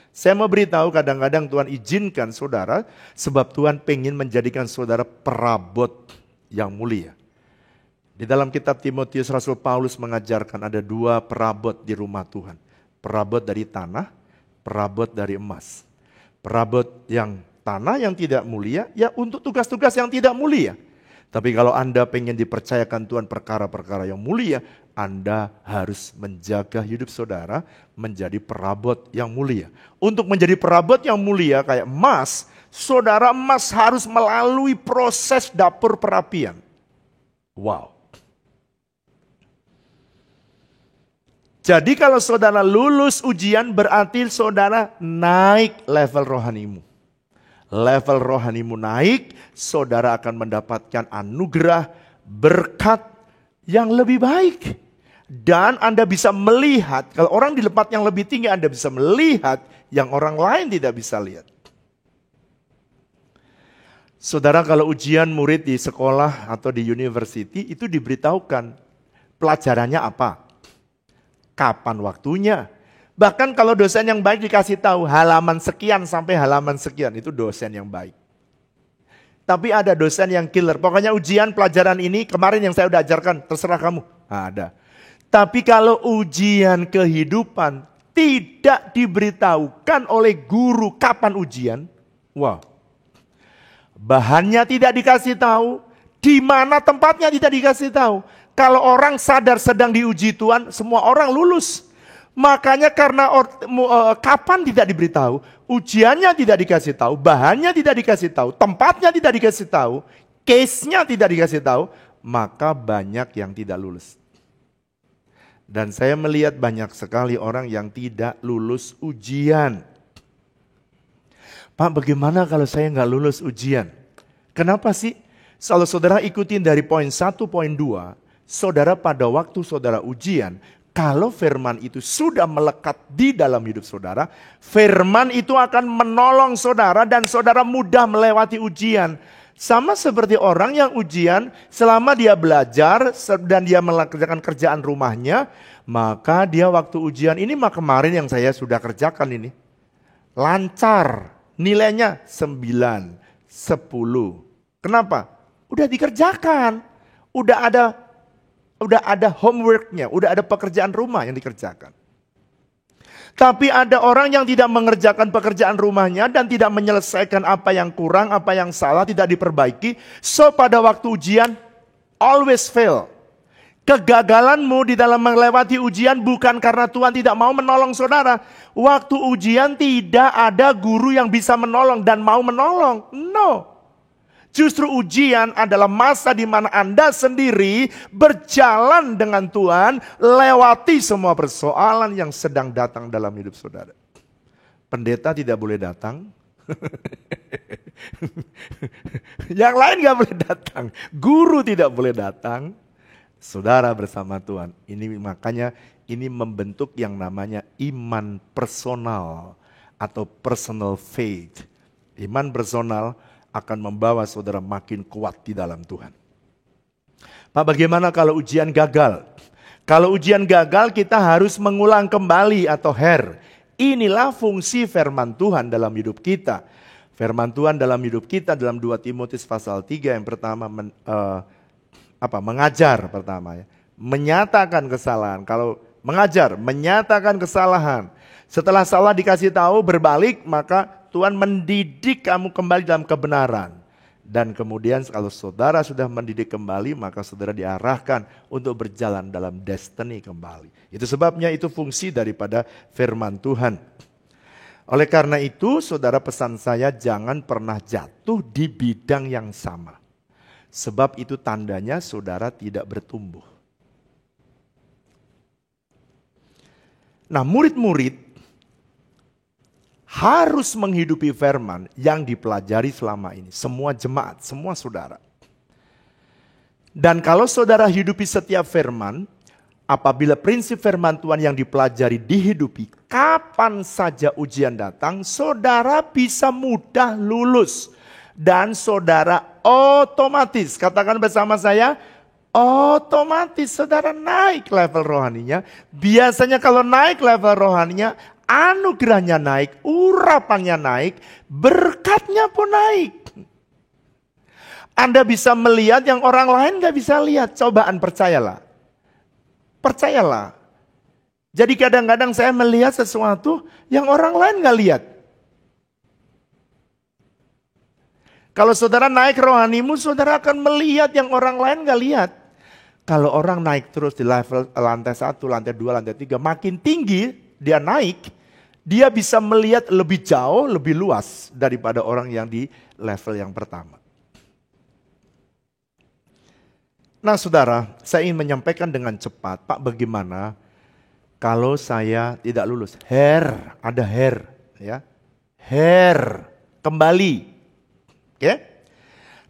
Saya mau beritahu, kadang-kadang Tuhan izinkan saudara sebab Tuhan pengen menjadikan saudara perabot yang mulia. Di dalam kitab Timotius, Rasul Paulus mengajarkan ada 2 perabot di rumah Tuhan. Perabot dari tanah, perabot dari emas. Perabot yang tanah yang tidak mulia, ya untuk tugas-tugas yang tidak mulia. Tapi kalau Anda pengen dipercayakan Tuhan perkara-perkara yang mulia, Anda harus menjaga hidup saudara menjadi perabot yang mulia. Untuk menjadi perabot yang mulia kayak emas, saudara emas harus melalui proses dapur perapian. Wow. Jadi kalau saudara lulus ujian berarti saudara naik level rohanimu. Level rohanimu naik, saudara akan mendapatkan anugerah, berkat yang lebih baik. Dan Anda bisa melihat, kalau orang di tempat yang lebih tinggi Anda bisa melihat yang orang lain tidak bisa lihat. Saudara, kalau ujian murid di sekolah atau di university itu diberitahukan pelajarannya apa? Kapan waktunya? Bahkan kalau dosen yang baik dikasih tahu halaman sekian sampai halaman sekian, itu dosen yang baik. Tapi ada dosen yang killer. Pokoknya ujian pelajaran ini kemarin yang saya udah ajarkan, terserah kamu. Nah, ada. Tapi kalau ujian kehidupan tidak diberitahukan oleh guru kapan ujian, wah. Bahannya tidak dikasih tahu, di mana tempatnya tidak dikasih tahu. Kalau orang sadar sedang diuji Tuhan, semua orang lulus. Makanya karena kapan tidak diberitahu, ujiannya tidak dikasih tahu, bahannya tidak dikasih tahu, tempatnya tidak dikasih tahu, case-nya tidak dikasih tahu, maka banyak yang tidak lulus. Dan saya melihat banyak sekali orang yang tidak lulus ujian. Pak, bagaimana kalau saya nggak lulus ujian? Kenapa sih? Kalau saudara ikutin dari poin 1, poin 2, saudara pada waktu saudara ujian, kalau firman itu sudah melekat di dalam hidup saudara, firman itu akan menolong saudara dan saudara mudah melewati ujian. Sama seperti orang yang ujian, selama dia belajar dan dia melakukan kerjaan rumahnya, maka dia waktu ujian ini, mah kemarin yang saya sudah kerjakan ini, lancar, nilainya 9, 10. Kenapa? Udah dikerjakan, udah ada homeworknya, udah ada pekerjaan rumah yang dikerjakan. Tapi ada orang yang tidak mengerjakan pekerjaan rumahnya dan tidak menyelesaikan apa yang kurang, apa yang salah, tidak diperbaiki. So pada waktu ujian, always fail. Kegagalanmu di dalam melewati ujian bukan karena Tuhan tidak mau menolong saudara. Waktu ujian tidak ada guru yang bisa menolong dan mau menolong. No. Justru ujian adalah masa di mana Anda sendiri berjalan dengan Tuhan, lewati semua persoalan yang sedang datang dalam hidup saudara. Pendeta tidak boleh datang. Yang lain gak boleh datang. Guru tidak boleh datang. Saudara bersama Tuhan. Ini makanya ini membentuk yang namanya iman personal atau personal faith. Iman personal akan membawa saudara makin kuat di dalam Tuhan. Pak, bagaimana kalau ujian gagal? Kalau ujian gagal kita harus mengulang kembali atau Inilah fungsi firman Tuhan dalam hidup kita. Firman Tuhan dalam hidup kita dalam 2 Timotius pasal 3 yang pertama mengajar pertama ya. Menyatakan kesalahan. Kalau mengajar, menyatakan kesalahan. Setelah salah dikasih tahu berbalik, maka Tuhan mendidik kamu kembali dalam kebenaran. Dan kemudian kalau saudara sudah mendidik kembali, maka saudara diarahkan untuk berjalan dalam destiny kembali. Itu sebabnya itu fungsi daripada firman Tuhan. Oleh karena itu, saudara, pesan saya jangan pernah jatuh di bidang yang sama. Sebab itu tandanya saudara tidak bertumbuh. Nah, murid-murid harus menghidupi firman yang dipelajari selama ini. Semua jemaat, semua saudara. Dan kalau saudara hidupi setiap firman, apabila prinsip firman Tuhan yang dipelajari dihidupi, kapan saja ujian datang, saudara bisa mudah lulus. Dan saudara otomatis, katakan bersama saya, otomatis saudara naik level rohaninya. Biasanya kalau naik level rohaninya, anugerahnya naik, urapannya naik, berkatnya pun naik. Anda bisa melihat yang orang lain gak bisa lihat, cobaan percayalah. Percayalah. Jadi kadang-kadang saya melihat sesuatu yang orang lain gak lihat. Kalau saudara naik rohanimu, saudara akan melihat yang orang lain gak lihat. Kalau orang naik terus di level lantai 1, lantai 2, lantai 3, makin tinggi dia naik, dia bisa melihat lebih jauh, lebih luas daripada orang yang di level yang pertama. Nah saudara, saya ingin menyampaikan dengan cepat, Pak, bagaimana kalau saya tidak lulus? Ada ya. Kembali. Oke?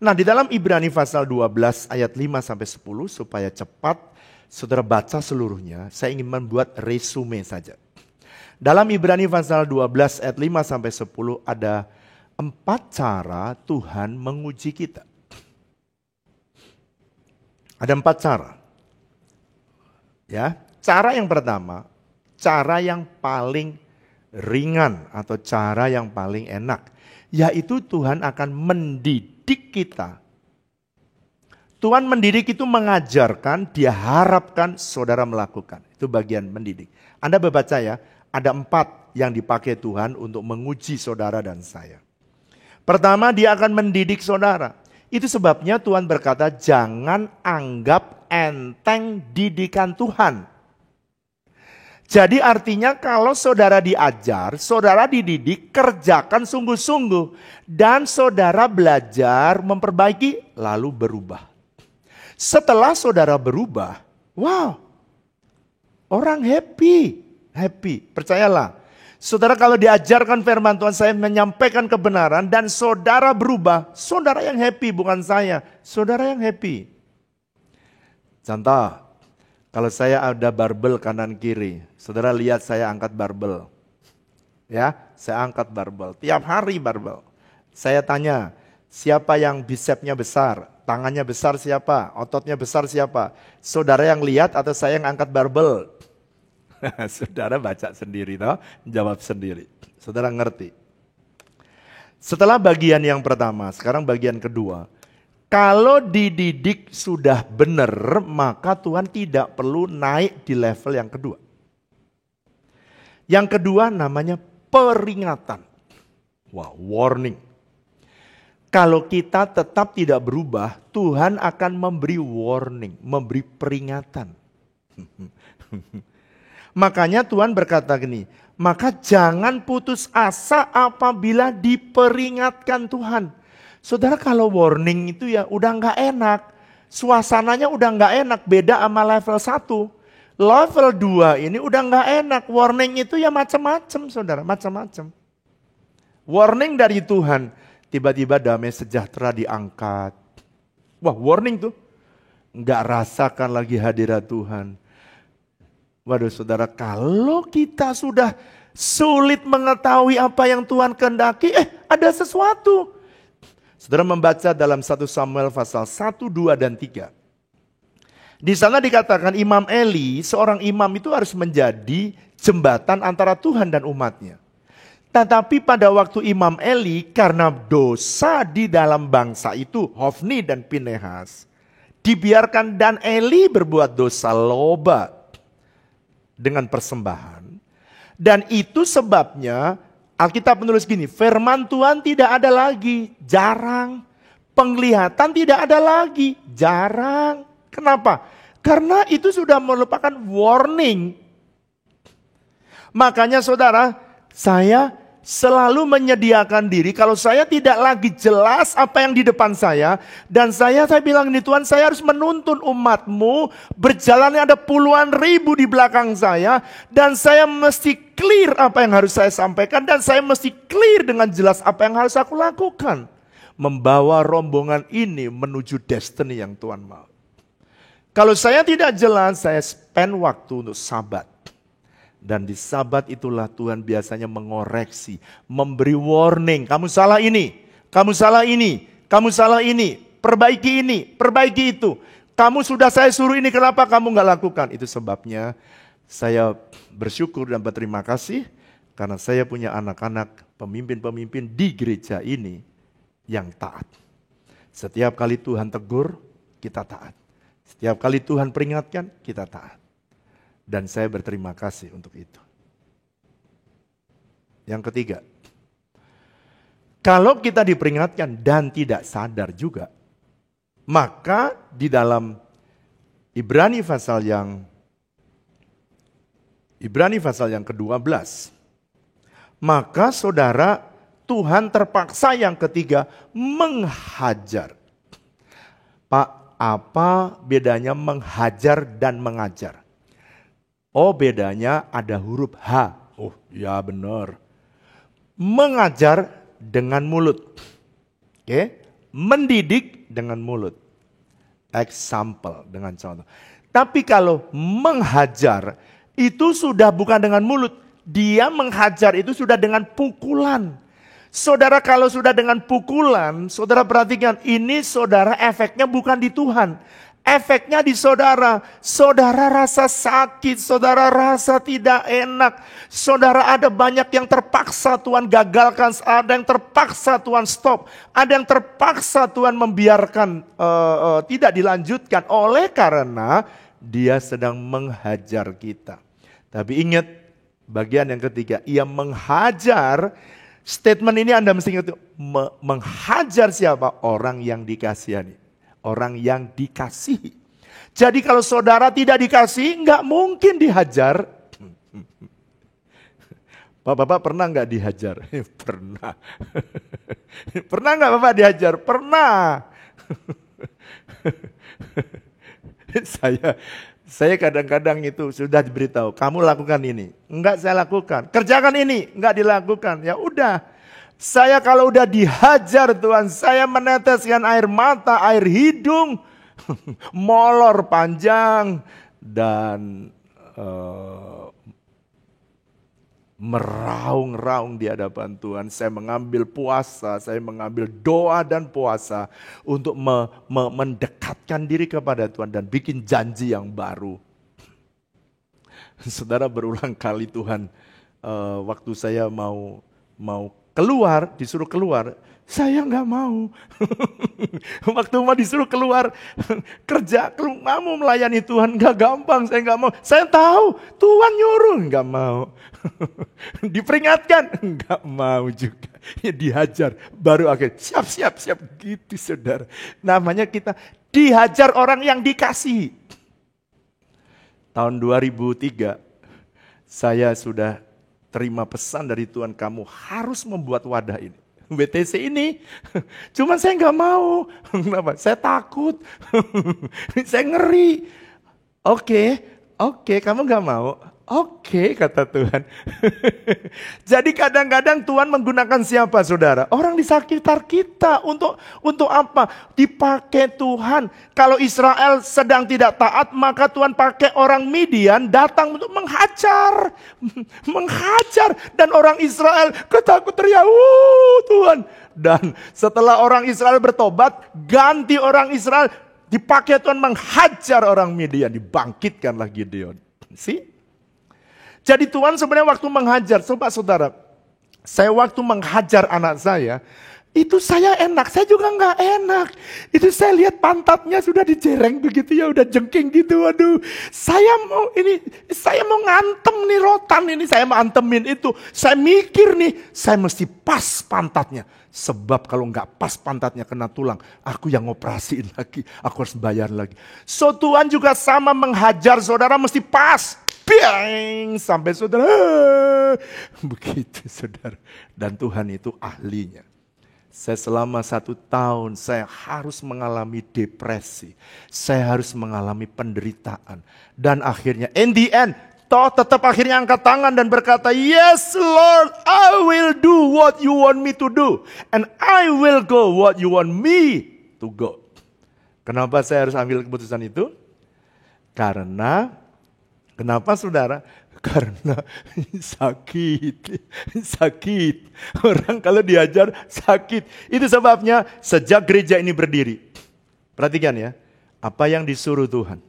Nah, di dalam Ibrani pasal 12 ayat 5 sampai 10 supaya cepat saudara baca seluruhnya, saya ingin membuat resume saja. Dalam Ibrani pasal 12 ayat 5 sampai 10 ada 4 cara Tuhan menguji kita. Ada 4 cara. Ya, cara yang pertama, cara yang paling ringan atau cara yang paling enak, yaitu Tuhan akan mendidik kita. Tuhan mendidik itu mengajarkan, dia harapkan saudara melakukan. Itu bagian mendidik. Anda baca ya, ada 4 yang dipakai Tuhan untuk menguji saudara dan saya. Pertama, dia akan mendidik saudara. Itu sebabnya Tuhan berkata, jangan anggap enteng didikan Tuhan. Jadi artinya kalau saudara diajar, saudara dididik, kerjakan sungguh-sungguh. Dan saudara belajar memperbaiki, lalu berubah. Setelah saudara berubah, wow, orang happy. Percayalah. Saudara kalau diajarkan firman Tuhan, saya menyampaikan kebenaran dan saudara berubah. Saudara yang happy, bukan saya. Saudara yang happy. Contoh, kalau saya ada barbel kanan kiri, saudara lihat saya angkat barbel. Ya, saya angkat barbel. Tiap hari barbel. Saya tanya, siapa yang bicepnya besar? Tangannya besar siapa? Ototnya besar siapa? Saudara yang lihat atau saya yang angkat barbel? Saudara baca sendiri, toh? Jawab sendiri. Saudara ngerti. Setelah bagian yang pertama, sekarang bagian kedua. Kalau dididik sudah benar, maka Tuhan tidak perlu naik di level yang kedua. Yang kedua namanya peringatan. Wah, warning. Kalau kita tetap tidak berubah, Tuhan akan memberi warning, memberi peringatan. Makanya Tuhan berkata gini, maka jangan putus asa apabila diperingatkan Tuhan. Saudara kalau warning itu ya udah gak enak. Suasananya udah gak enak, beda sama level 1. Level 2 ini udah gak enak. Warning itu ya macam-macam saudara, macam-macam. Warning dari Tuhan, tiba-tiba damai sejahtera diangkat. Wah, warning tuh. Gak rasakan lagi hadirat Tuhan. Waduh saudara, kalau kita sudah sulit mengetahui apa yang Tuhan kehendaki, ada sesuatu. Saudara membaca dalam 1 Samuel pasal 1, 2, dan 3. Di sana dikatakan Imam Eli, seorang imam itu harus menjadi jembatan antara Tuhan dan umatnya. Tetapi pada waktu Imam Eli, karena dosa di dalam bangsa itu, Hofni dan Pinehas, dibiarkan dan Eli berbuat dosa loba dengan persembahan. Dan itu sebabnya Alkitab menulis gini, firman Tuhan tidak ada lagi, jarang. Penglihatan tidak ada lagi, jarang. Kenapa? Karena itu sudah merupakan warning. Makanya saudara, saya selalu menyediakan diri kalau saya tidak lagi jelas apa yang di depan saya. Dan saya bilang ini Tuhan, saya harus menuntun umatmu, berjalannya ada puluhan ribu di belakang saya. Dan saya mesti clear apa yang harus saya sampaikan. Dan saya mesti clear dengan jelas apa yang harus aku lakukan. Membawa rombongan ini menuju destiny yang Tuhan mau. Kalau saya tidak jelas, saya spend waktu untuk sabat. Dan di sabat itulah Tuhan biasanya mengoreksi, memberi warning. Kamu salah ini, kamu salah ini, kamu salah ini. Perbaiki itu. Kamu sudah saya suruh ini, kenapa kamu gak lakukan? Itu sebabnya saya bersyukur dan berterima kasih. Karena saya punya anak-anak pemimpin-pemimpin di gereja ini yang taat. Setiap kali Tuhan tegur, kita taat. Setiap kali Tuhan peringatkan, kita taat. Dan saya berterima kasih untuk itu. Yang ketiga, kalau kita diperingatkan dan tidak sadar juga, maka di dalam Ibrani pasal yang ke-12, maka saudara, Tuhan terpaksa yang ketiga menghajar. Pak, apa bedanya menghajar dan mengajar? Oh, bedanya ada huruf H. Oh, ya benar. Mengajar dengan mulut. Oke? Mendidik dengan mulut. Example dengan contoh. Tapi kalau menghajar itu sudah bukan dengan mulut. Dia menghajar itu sudah dengan pukulan. Saudara, kalau sudah dengan pukulan, saudara perhatikan, ini saudara efeknya bukan di Tuhan. Efeknya di saudara. Saudara rasa sakit, saudara rasa tidak enak. Saudara ada banyak yang terpaksa Tuhan gagalkan, ada yang terpaksa Tuhan stop. Ada yang terpaksa Tuhan membiarkan tidak dilanjutkan oleh karena dia sedang menghajar kita. Tapi ingat bagian yang ketiga, ia menghajar. Statement ini Anda mesti ingat, menghajar siapa? Orang yang dikasihani. Orang yang dikasihi. Jadi kalau saudara tidak dikasih, nggak mungkin dihajar. Bapak pernah nggak dihajar? Pernah. Pernah nggak Bapak dihajar? Pernah. Saya kadang-kadang itu sudah diberitahu, kamu lakukan ini. Enggak saya lakukan. Kerjakan ini, enggak dilakukan. Ya udah. Saya kalau udah dihajar Tuhan, saya meneteskan air mata, air hidung, molor panjang, dan meraung-raung di hadapan Tuhan. Saya mengambil puasa, saya mengambil doa dan puasa untuk mendekatkan diri kepada Tuhan dan bikin janji yang baru. Saudara, berulang kali Tuhan, waktu saya mau keluar, disuruh keluar, saya nggak mau. Waktu mau disuruh keluar kerja, mau melayani Tuhan nggak gampang, saya nggak mau. Saya tahu Tuhan nyuruh, nggak mau. Diperingatkan, nggak mau juga. Ya dihajar, baru akhirnya siap gitu saudara. Namanya kita dihajar orang yang dikasihi. Tahun 2003 saya sudah terima pesan dari Tuhan, kamu harus membuat wadah ini. WTC ini, cuman saya nggak mau. Kenapa? Saya takut. Saya ngeri. Oke, kamu nggak mau? Oke, kata Tuhan. Jadi kadang-kadang Tuhan menggunakan siapa saudara? Orang di sekitar kita. Untuk apa? Dipakai Tuhan. Kalau Israel sedang tidak taat, maka Tuhan pakai orang Midian datang untuk menghajar. Menghajar. Dan orang Israel ketakut teriak, Tuhan. Dan setelah orang Israel bertobat, ganti orang Israel, dipakai Tuhan menghajar orang Midian. Dibangkitkanlah Gideon. See? Jadi Tuhan sebenarnya waktu menghajar, coba saudara, Saya waktu menghajar anak saya, itu saya enak, saya juga nggak enak. Itu saya lihat pantatnya sudah dijereng begitu ya, udah jengking gitu. Waduh, saya mau ngantem nih rotan ini, saya mau antemin itu. Saya mikir nih, saya mesti pas pantatnya. Sebab kalau nggak pas pantatnya kena tulang, aku yang ngoperasiin lagi, aku harus bayar lagi. So Tuhan juga sama menghajar saudara mesti pas. Biang, sampai saudara, begitu saudara. Dan Tuhan itu ahlinya. Saya selama 1 tahun, saya harus mengalami depresi. Saya harus mengalami penderitaan. Dan akhirnya, in the end, toh tetap akhirnya angkat tangan dan berkata, yes Lord, I will do what you want me to do. And I will go what you want me to go. Kenapa saya harus ambil keputusan itu? Kenapa saudara? Karena sakit. Orang kalau diajar sakit. Itu sebabnya sejak gereja ini berdiri. Perhatikan ya, apa yang disuruh Tuhan.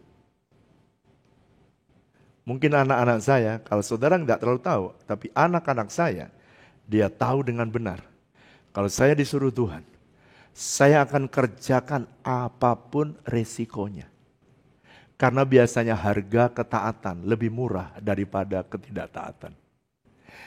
Mungkin anak-anak saya, kalau saudara nggak terlalu tahu, tapi anak-anak saya, dia tahu dengan benar. Kalau saya disuruh Tuhan, saya akan kerjakan apapun resikonya. Karena biasanya harga ketaatan lebih murah daripada ketidaktaatan.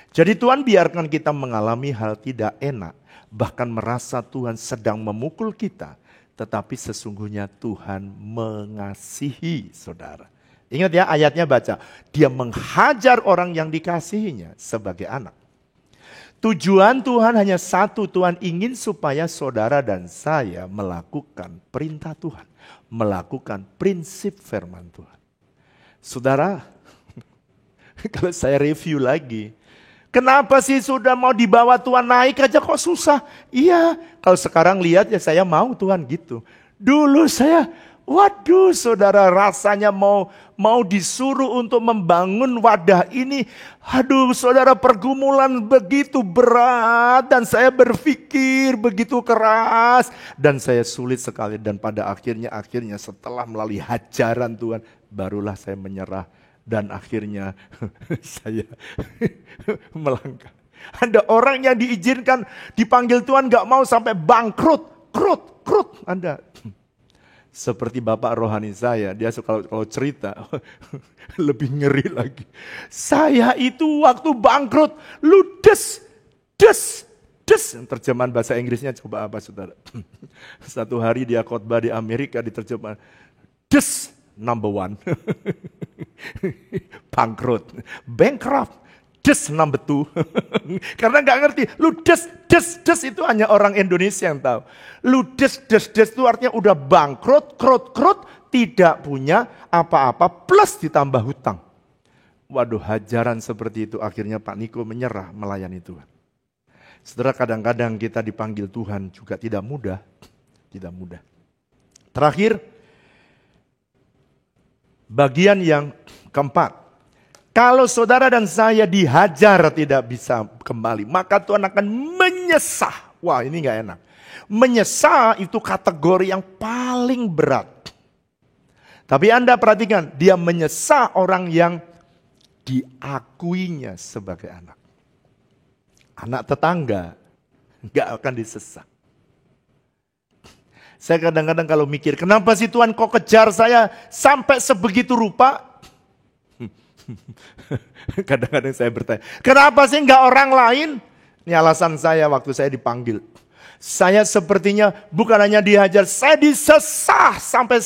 Jadi Tuhan biarkan kita mengalami hal tidak enak, bahkan merasa Tuhan sedang memukul kita, tetapi sesungguhnya Tuhan mengasihi saudara. Ingat ya ayatnya baca, dia menghajar orang yang dikasihinya sebagai anak. Tujuan Tuhan hanya satu, Tuhan ingin supaya saudara dan saya melakukan perintah Tuhan. Melakukan prinsip firman Tuhan. Saudara, kalau saya review lagi, kenapa sih sudah mau dibawa Tuhan naik aja kok susah? Iya, kalau sekarang lihat ya saya mau Tuhan gitu. Dulu saya, waduh saudara rasanya mau disuruh untuk membangun wadah ini. Aduh saudara pergumulan begitu berat dan saya berpikir begitu keras. Dan saya sulit sekali dan pada akhirnya setelah melalui hajaran Tuhan barulah saya menyerah. Dan akhirnya saya melangkah. Ada orang yang diizinkan dipanggil Tuhan gak mau sampai bangkrut. Krut Anda. Seperti bapak rohani saya, dia kalau cerita lebih ngeri lagi. Saya itu waktu bangkrut, ludes. Terjemahan bahasa Inggrisnya coba apa saudara? Satu hari dia khotbah di Amerika diterjemahkan, des number 1. Bangkrut, bankrupt. Des number 2. Karena gak ngerti. Lu des itu hanya orang Indonesia yang tahu. Lu des itu artinya udah bangkrut, krut, tidak punya apa-apa plus ditambah hutang. Waduh, hajaran seperti itu akhirnya Pak Niko menyerah melayani Tuhan. Saudara, kadang-kadang kita dipanggil Tuhan juga tidak mudah. Terakhir, bagian yang keempat. Kalau saudara dan saya dihajar tidak bisa kembali, maka Tuhan akan menyesah. Wah, ini gak enak. Menyesah itu kategori yang paling berat. Tapi Anda perhatikan, dia menyesah orang yang diakuinya sebagai anak. Anak tetangga gak akan disesah. Saya kadang-kadang kalau mikir, kenapa sih Tuhan kok kejar saya sampai sebegitu rupa? Kadang-kadang saya bertanya, kenapa sih enggak orang lain? Ini alasan saya waktu saya dipanggil. Saya sepertinya bukan hanya dihajar, saya disesah sampai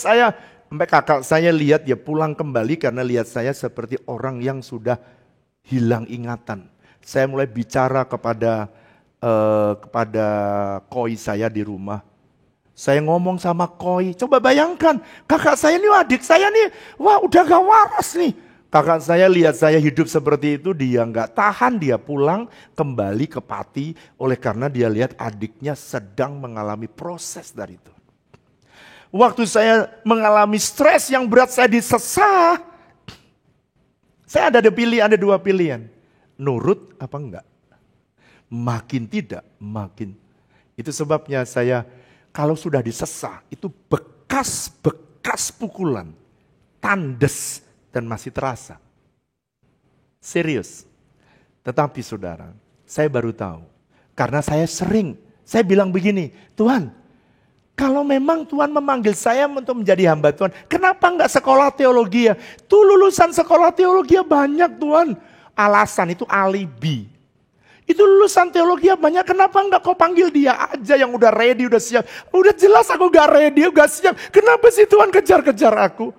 kakak saya lihat dia pulang kembali karena lihat saya seperti orang yang sudah hilang ingatan. Saya mulai bicara kepada koi saya di rumah. Saya ngomong sama koi, coba bayangkan kakak saya ini, adik saya nih, wah udah gak waras nih. Kakak saya lihat saya hidup seperti itu, dia nggak tahan, dia pulang kembali ke Pati oleh karena dia lihat adiknya sedang mengalami proses dari itu. Waktu saya mengalami stres yang berat, saya disesah. Saya ada 2 pilihan. Nurut apa enggak? Makin tidak, makin. Itu sebabnya saya kalau sudah disesah, itu bekas pukulan, tandes, dan masih terasa. Serius. Tetapi saudara, Saya baru tahu. Karena saya bilang begini, Tuhan, kalau memang Tuhan memanggil saya untuk menjadi hamba Tuhan, kenapa enggak sekolah teologi ya? Tuh lulusan sekolah teologi banyak Tuhan. Alasan itu alibi. Itu lulusan teologi banyak, kenapa enggak kau panggil dia aja yang udah ready, udah siap. Udah jelas aku gak ready, gak siap. Kenapa sih Tuhan kejar-kejar aku?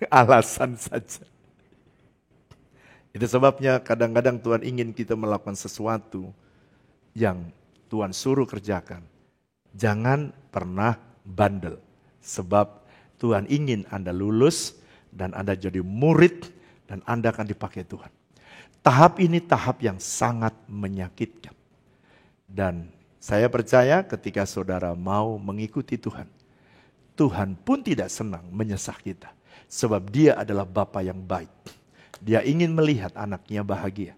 Alasan saja. Itu sebabnya kadang-kadang Tuhan ingin kita melakukan sesuatu yang Tuhan suruh kerjakan. Jangan pernah bandel. Sebab Tuhan ingin Anda lulus dan Anda jadi murid dan Anda akan dipakai Tuhan. Tahap ini tahap yang sangat menyakitkan. Dan saya percaya ketika saudara mau mengikuti Tuhan, Tuhan pun tidak senang menyesah kita. Sebab Dia adalah Bapa yang baik. Dia ingin melihat anaknya bahagia.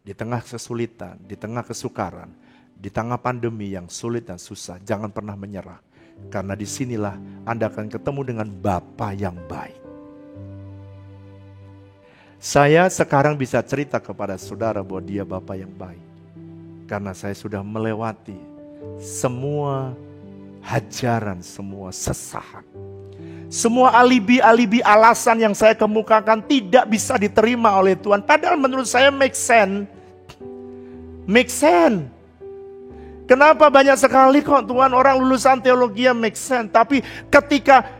Di tengah kesulitan, di tengah kesukaran, di tengah pandemi yang sulit dan susah, jangan pernah menyerah. Karena disinilah Anda akan ketemu dengan Bapa yang baik. Saya sekarang bisa cerita kepada saudara bahwa Dia Bapa yang baik. Karena saya sudah melewati semua hajaran, semua sesahan. Semua alibi-alibi alasan yang saya kemukakan tidak bisa diterima oleh Tuhan. Padahal menurut saya make sense. Make sense. Kenapa banyak sekali kok Tuhan orang lulusan teologi yang make sense. Tapi ketika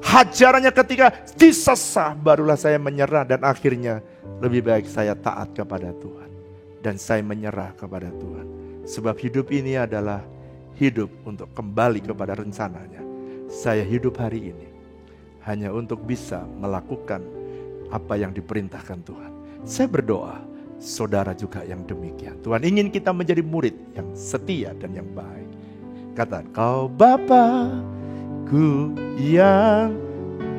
hajarannya, ketika disesah, barulah saya menyerah. Dan akhirnya lebih baik saya taat kepada Tuhan. Dan saya menyerah kepada Tuhan. Sebab hidup ini adalah hidup untuk kembali kepada rencananya. Saya hidup hari ini hanya untuk bisa melakukan apa yang diperintahkan Tuhan. Saya berdoa, saudara juga yang demikian. Tuhan ingin kita menjadi murid yang setia dan yang baik. Kata, Kau Bapa-Ku yang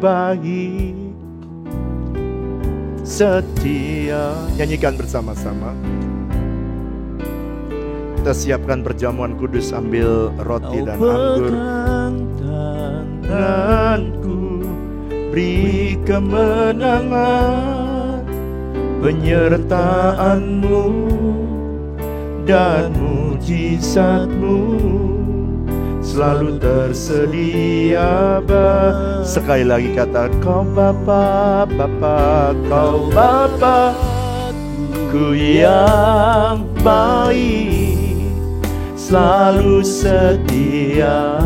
baik, setia. Nyanyikan bersama-sama. Kita siapkan perjamuan kudus, ambil roti dan anggur. Tanganku, beri kemenangan, penyertaan-Mu dan mujizat-Mu selalu tersedia. Sekali lagi kata, Kau Bapa, Bapa, Kau Bapa-Ku yang baik, selalu setia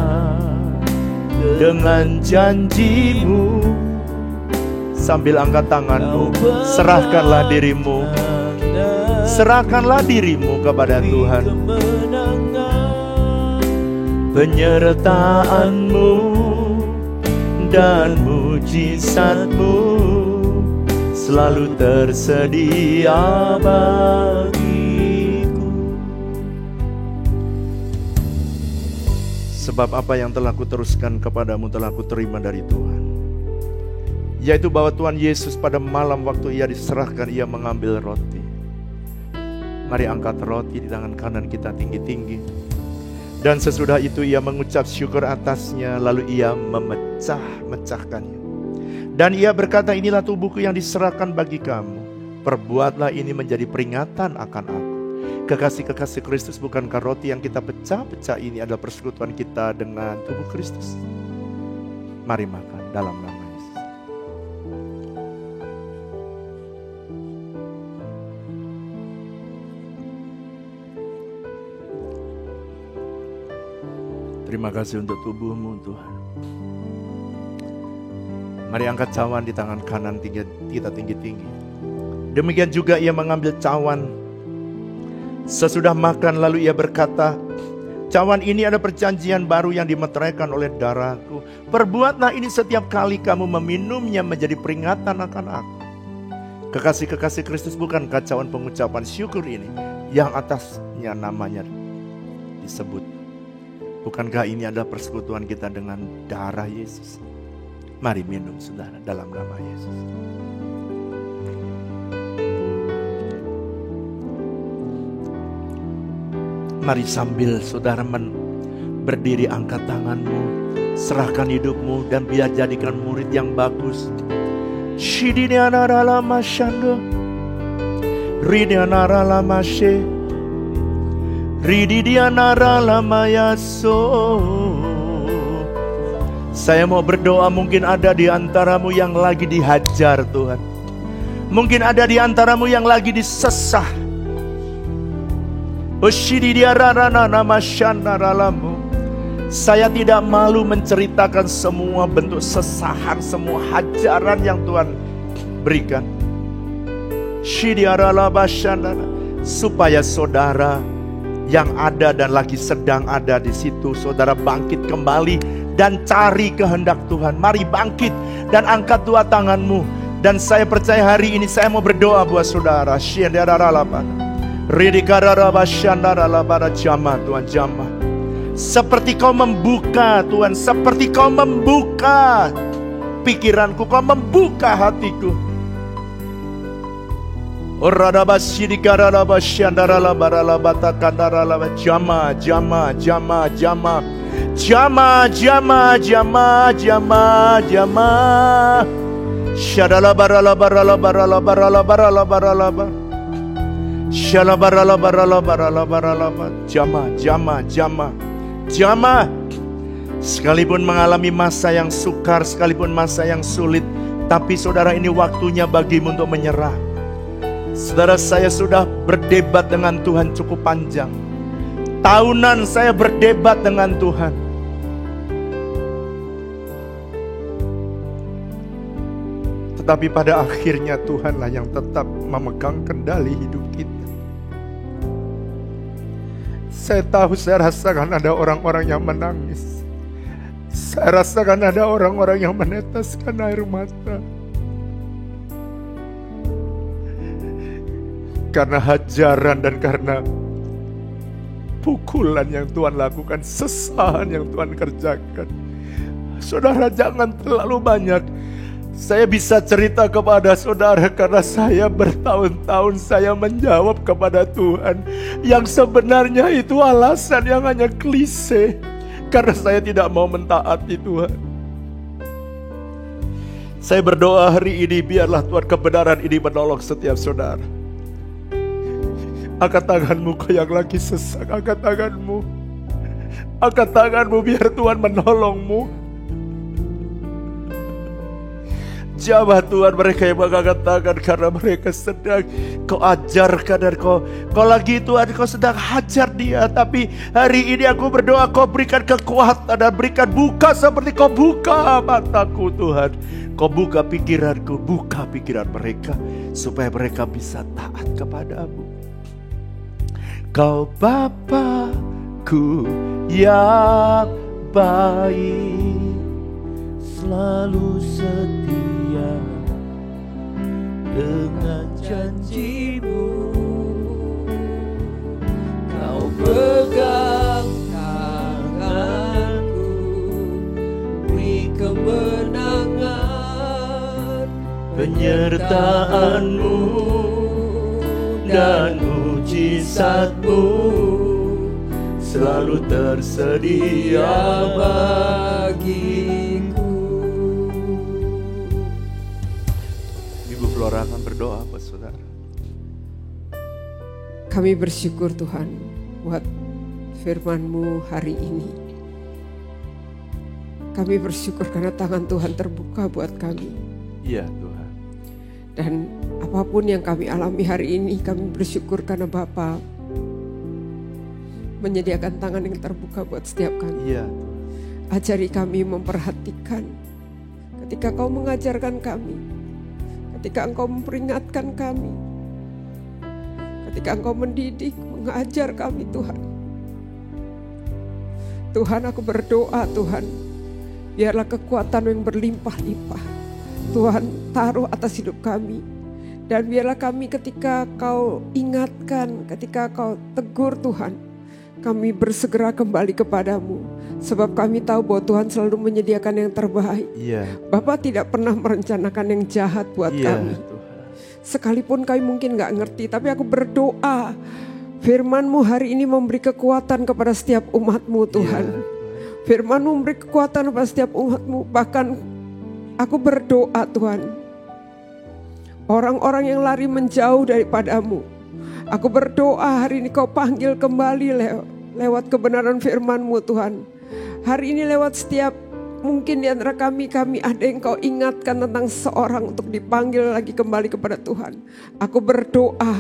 dengan janji-Mu. Sambil angkat tanganmu, serahkanlah dirimu. Serahkanlah dirimu kepada Tuhan. Penyertaan-Mu dan mujizat-Mu selalu tersedia bagiku. Sebab apa yang telah kuteruskan kepadamu telah kuterima dari Tuhan, yaitu bahwa Tuhan Yesus pada malam waktu Ia diserahkan, Ia mengambil roti. Mari angkat roti di tangan kanan kita tinggi-tinggi. Dan sesudah itu Ia mengucap syukur atasnya, lalu Ia memecah-mecahkannya. Dan Ia berkata, inilah tubuhku yang diserahkan bagi kamu. Perbuatlah ini menjadi peringatan akan aku. Kekasih-kekasih Kristus, bukankah roti yang kita pecah-pecah ini adalah persekutuan kita dengan tubuh Kristus? Mari makan dalam nama Yesus. Terima kasih untuk tubuh-Mu Tuhan. Mari angkat cawan di tangan kanan kita tinggi-tinggi. Demikian juga Ia mengambil cawan. Sesudah makan lalu Ia berkata, cawan ini ada perjanjian baru yang dimeteraikan oleh darahku. Perbuatlah ini setiap kali kamu meminumnya menjadi peringatan akan aku. Kekasih-kekasih Kristus, bukankah cawan pengucapan syukur ini yang atasnya namanya disebut? Bukankah ini adalah persekutuan kita dengan darah Yesus? Mari minum saudara dalam nama Yesus. Mari sambil saudara berdiri, angkat tanganmu, serahkan hidupmu dan biar jadikan murid yang bagus. Shidinianara lama shando, Rinianara lama she, Rididianara lamayaso. Saya mau berdoa, mungkin ada di antaramu yang lagi dihajar Tuhan. Mungkin ada di antaramu yang lagi disesah. Saya tidak malu menceritakan semua bentuk sesahan, semua hajaran yang Tuhan berikan. Supaya saudara yang ada dan lagi sedang ada di situ, saudara bangkit kembali dan cari kehendak Tuhan. Mari bangkit dan angkat dua tanganmu. Dan saya percaya hari ini saya mau berdoa buat saudara. Tuhan jamah. Seperti kau membuka Tuhan, seperti kau membuka pikiranku, kau membuka hatiku. Jama, jama, jama, jama. Jama, jama, jama, jama, jama. Shadala barala barala barala barala barala barala. Shala barala barala barala barala. Jama, jama, jama, jama. Sekalipun mengalami masa yang sukar, sekalipun masa yang sulit, tapi saudara, ini waktunya bagimu untuk menyerah. Saudara, saya sudah berdebat dengan Tuhan cukup panjang. Tahunan saya berdebat dengan Tuhan. Tetapi pada akhirnya Tuhanlah yang tetap memegang kendali hidup kita. Saya tahu, saya rasakan ada orang-orang yang menangis. Saya rasakan ada orang-orang yang meneteskan air mata. Karena hajaran dan karena pukulan yang Tuhan lakukan, sesahan yang Tuhan kerjakan. Saudara, jangan terlalu banyak. Saya bisa cerita kepada saudara karena saya bertahun-tahun saya menjawab kepada Tuhan yang sebenarnya itu alasan yang hanya klise. Karena saya tidak mau mentaati Tuhan. Saya berdoa hari ini, biarlah Tuhan kebenaran ini menolong setiap saudara. Angkat tanganmu kau yang lagi sesak, angkat tanganmu. Angkat tanganmu biar Tuhan menolongmu. Jawab Tuhan mereka yang mengangkat tangan karena mereka sedang kau ajarkan dan kau lagi Tuhan, kau sedang hajar dia. Tapi hari ini aku berdoa kau berikan kekuatan dan berikan buka seperti kau buka mataku Tuhan. Kau buka pikiranku, buka pikiran mereka supaya mereka bisa taat kepadamu. Kau Bapakku yang baik, selalu setia dengan janjimu. Kau pegang tanganku, beri kemenangan, penyertaanmu dan mujizatmu selalu tersedia bagiku. Ibu Flora akan berdoa buat saudara. Kami bersyukur Tuhan buat firman-Mu hari ini. Kami bersyukur karena tangan Tuhan terbuka buat kami. Iya Tuhan. Dan apapun yang kami alami hari ini, kami bersyukur karena Bapa menyediakan tangan yang terbuka buat setiap kami. Iya. Ajari kami memperhatikan ketika Kau mengajarkan kami, ketika Engkau memperingatkan kami, ketika Engkau mendidik, mengajar kami Tuhan. Tuhan, aku berdoa Tuhan, biarlah kekuatan yang berlimpah-limpah Tuhan taruh atas hidup kami. Dan biarlah kami ketika Kau ingatkan, ketika Kau tegur Tuhan, kami bersegera kembali kepadamu. Sebab kami tahu bahwa Tuhan selalu menyediakan yang terbaik. Bapa tidak pernah merencanakan yang jahat buat kami. Sekalipun kami mungkin gak ngerti, tapi aku berdoa firman-Mu hari ini memberi kekuatan kepada setiap umat-Mu Tuhan. Firman-Mu memberi kekuatan kepada setiap umat-Mu. Bahkan aku berdoa Tuhan, orang-orang yang lari menjauh daripada-Mu, Aku berdoa hari ini Kau panggil kembali lewat kebenaran firman-Mu Tuhan. Hari ini lewat setiap mungkin di antara kami ada yang Kau ingatkan tentang seorang untuk dipanggil lagi kembali kepada Tuhan. Aku berdoa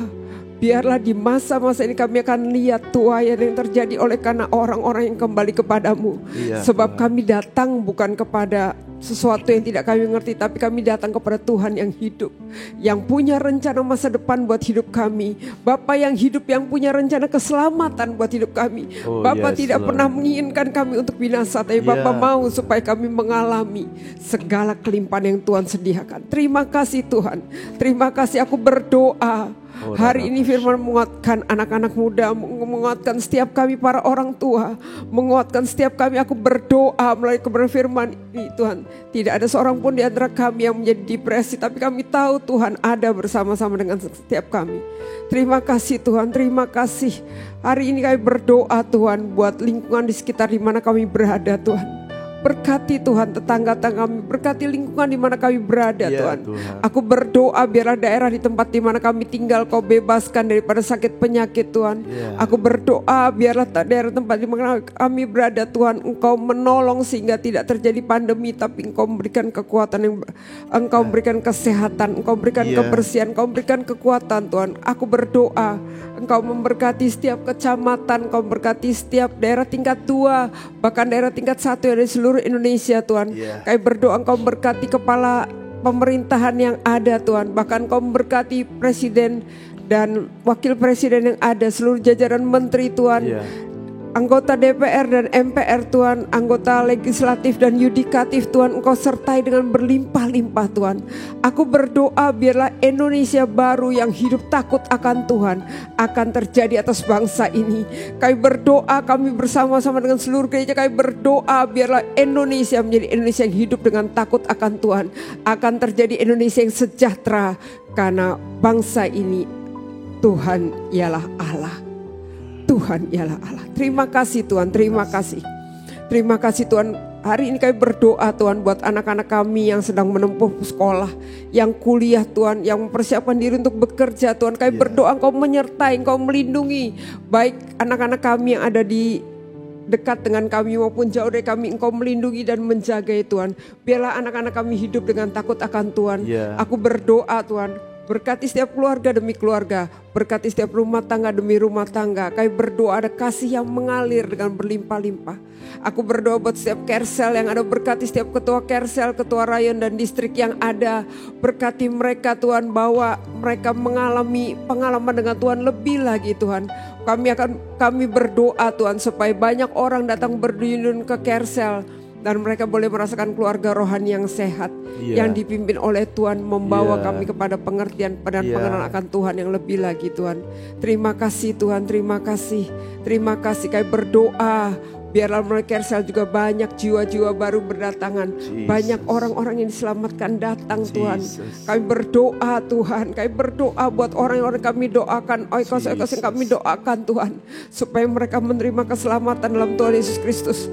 biarlah di masa-masa ini kami akan lihat tuaian yang terjadi oleh karena orang-orang yang kembali kepadamu. Sebab kami datang bukan kepada sesuatu yang tidak kami mengerti, tapi kami datang kepada Tuhan yang hidup, yang punya rencana masa depan buat hidup kami. Bapa yang hidup, yang punya rencana keselamatan buat hidup kami. Bapa tidak pernah menginginkan kami untuk binasa, tapi Bapa mau supaya kami mengalami segala kelimpahan yang Tuhan sediakan. Terima kasih Tuhan. Terima kasih. Aku berdoa hari ini firman menguatkan anak-anak muda, menguatkan setiap kami para orang tua, menguatkan setiap kami. Aku berdoa melalui kebenaran firman ini Tuhan. Tidak ada seorang pun di antara kami yang menjadi depresi, tapi kami tahu Tuhan ada bersama-sama dengan setiap kami. Terima kasih Tuhan, terima kasih. Hari ini kami berdoa Tuhan buat lingkungan di sekitar di mana kami berada Tuhan. Berkati Tuhan tetangga-tetangga kami, berkati lingkungan di mana kami berada Tuhan. Aku berdoa biarlah daerah di tempat di mana kami tinggal Kau bebaskan daripada sakit penyakit Tuhan. Aku berdoa biarlah daerah tempat di mana kami berada Tuhan, Engkau menolong sehingga tidak terjadi pandemi, tapi Engkau memberikan kekuatan, Engkau memberikan kesehatan, Engkau memberikan kebersihan, Engkau memberikan kekuatan Tuhan. Aku berdoa Engkau memberkati setiap kecamatan, Engkau memberkati setiap daerah tingkat 2, bahkan daerah tingkat 1 yang ada di seluruh Indonesia Tuhan. Kami berdoa Engkau memberkati kepala pemerintahan yang ada Tuhan, bahkan Engkau memberkati presiden dan wakil presiden yang ada, seluruh jajaran menteri Tuhan, anggota DPR dan MPR Tuhan, anggota legislatif dan yudikatif Tuhan, Engkau sertai dengan berlimpah-limpah Tuhan. Aku berdoa biarlah Indonesia baru yang hidup takut akan Tuhan akan terjadi atas bangsa ini. Kami berdoa, kami bersama-sama dengan seluruh gereja, kami berdoa biarlah Indonesia menjadi Indonesia yang hidup dengan takut akan Tuhan. Akan terjadi Indonesia yang sejahtera karena bangsa ini Tuhan ialah Allah. Tuhan ialah Allah. Terima kasih Tuhan, terima kasih. Terima kasih Tuhan. Hari ini kami berdoa Tuhan buat anak-anak kami yang sedang menempuh sekolah, yang kuliah Tuhan, yang mempersiapkan diri untuk bekerja Tuhan. Kami berdoa Engkau menyertai, Engkau melindungi baik anak-anak kami yang ada di dekat dengan kami maupun jauh dari kami. Engkau melindungi dan menjaga Tuhan. Biarlah anak-anak kami hidup dengan takut akan Tuhan. Aku berdoa Tuhan, berkati setiap keluarga demi keluarga, berkati setiap rumah tangga demi rumah tangga. Kami berdoa ada kasih yang mengalir dengan berlimpah-limpah. Aku berdoa buat setiap Kersel yang ada, berkati setiap ketua Kersel, ketua rayon dan distrik yang ada. Berkati mereka Tuhan, bahwa mereka mengalami pengalaman dengan Tuhan lebih lagi Tuhan. Kami berdoa Tuhan supaya banyak orang datang berduyun ke Kersel dan mereka boleh merasakan keluarga rohani yang sehat, yang dipimpin oleh Tuhan, membawa kami kepada pengertian dan pengenalan akan Tuhan yang lebih lagi Tuhan. Terima kasih Tuhan, terima kasih. Terima kasih. Kami berdoa biarlah melalui Kersel juga banyak jiwa-jiwa baru berdatangan, banyak orang-orang yang diselamatkan datang Tuhan. Kami berdoa Tuhan, kami berdoa buat orang-orang kami doakan, oikos-oikos yang kami doakan Tuhan, supaya mereka menerima keselamatan dalam Tuhan Yesus Kristus.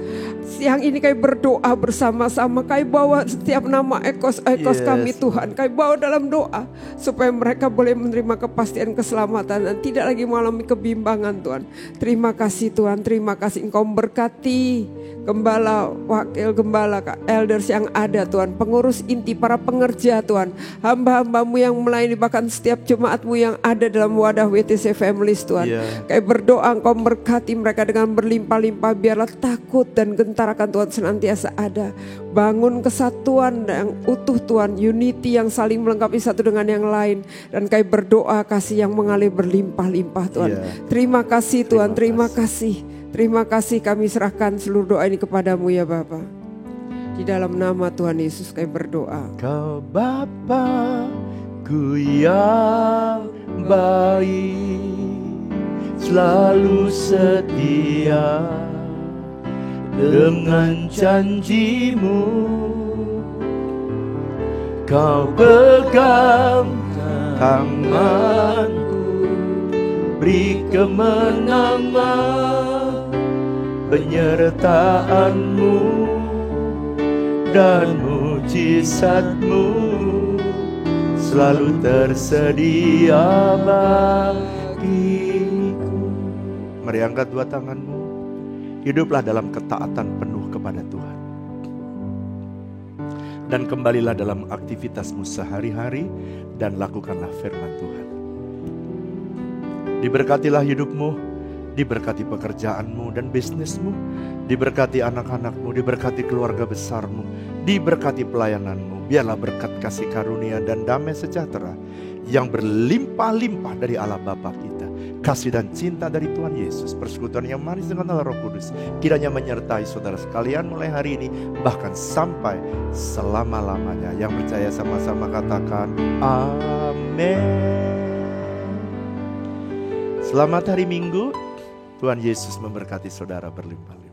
Siang ini kami berdoa bersama-sama, kami bawa setiap nama ekos-ekos kami Tuhan, kami bawa dalam doa supaya mereka boleh menerima kepastian keselamatan dan tidak lagi mengalami kebimbangan Tuhan. Terima kasih Tuhan, terima kasih. Engkau berkati gembala, wakil gembala, elders yang ada Tuhan, pengurus inti, para pengerja Tuhan, hamba-hambamu yang melayani, bahkan setiap jemaatmu yang ada dalam wadah WTC Families Tuhan. Kami berdoa Engkau berkati mereka dengan berlimpah-limpah, biarlah takut dan gentar akan Tuhan senantiasa ada. Bangun kesatuan yang utuh Tuhan, unity yang saling melengkapi satu dengan yang lain. Dan kami berdoa kasih yang mengalir berlimpah-limpah Tuhan. Terima kasih Tuhan, terima kasih. Terima kasih, kami serahkan seluruh doa ini kepadamu ya Bapa. Di dalam nama Tuhan Yesus kami berdoa. Kau Bapa-Ku yang baik, selalu setia dengan janji-Mu. Kau pegang tanganku, beri kemenangan, penyertaan-Mu dan mujizat-Mu selalu tersedia bagiku. Mari angkat dua tanganmu. Hiduplah dalam ketaatan penuh kepada Tuhan. Dan kembalilah dalam aktivitasmu sehari-hari dan lakukanlah firman Tuhan. Diberkatilah hidupmu, diberkati pekerjaanmu dan bisnismu, diberkati anak-anakmu, diberkati keluarga besarmu, diberkati pelayananmu. Biarlah berkat kasih karunia dan damai sejahtera yang berlimpah-limpah dari Allah Bapa kita, kasih dan cinta dari Tuhan Yesus, persekutuan yang manis dengan Allah Roh Kudus, kiranya menyertai saudara sekalian mulai hari ini, bahkan sampai selama-lamanya. Yang percaya sama-sama katakan amin. Selamat hari Minggu. Tuhan Yesus memberkati saudara berlimpah-limpah.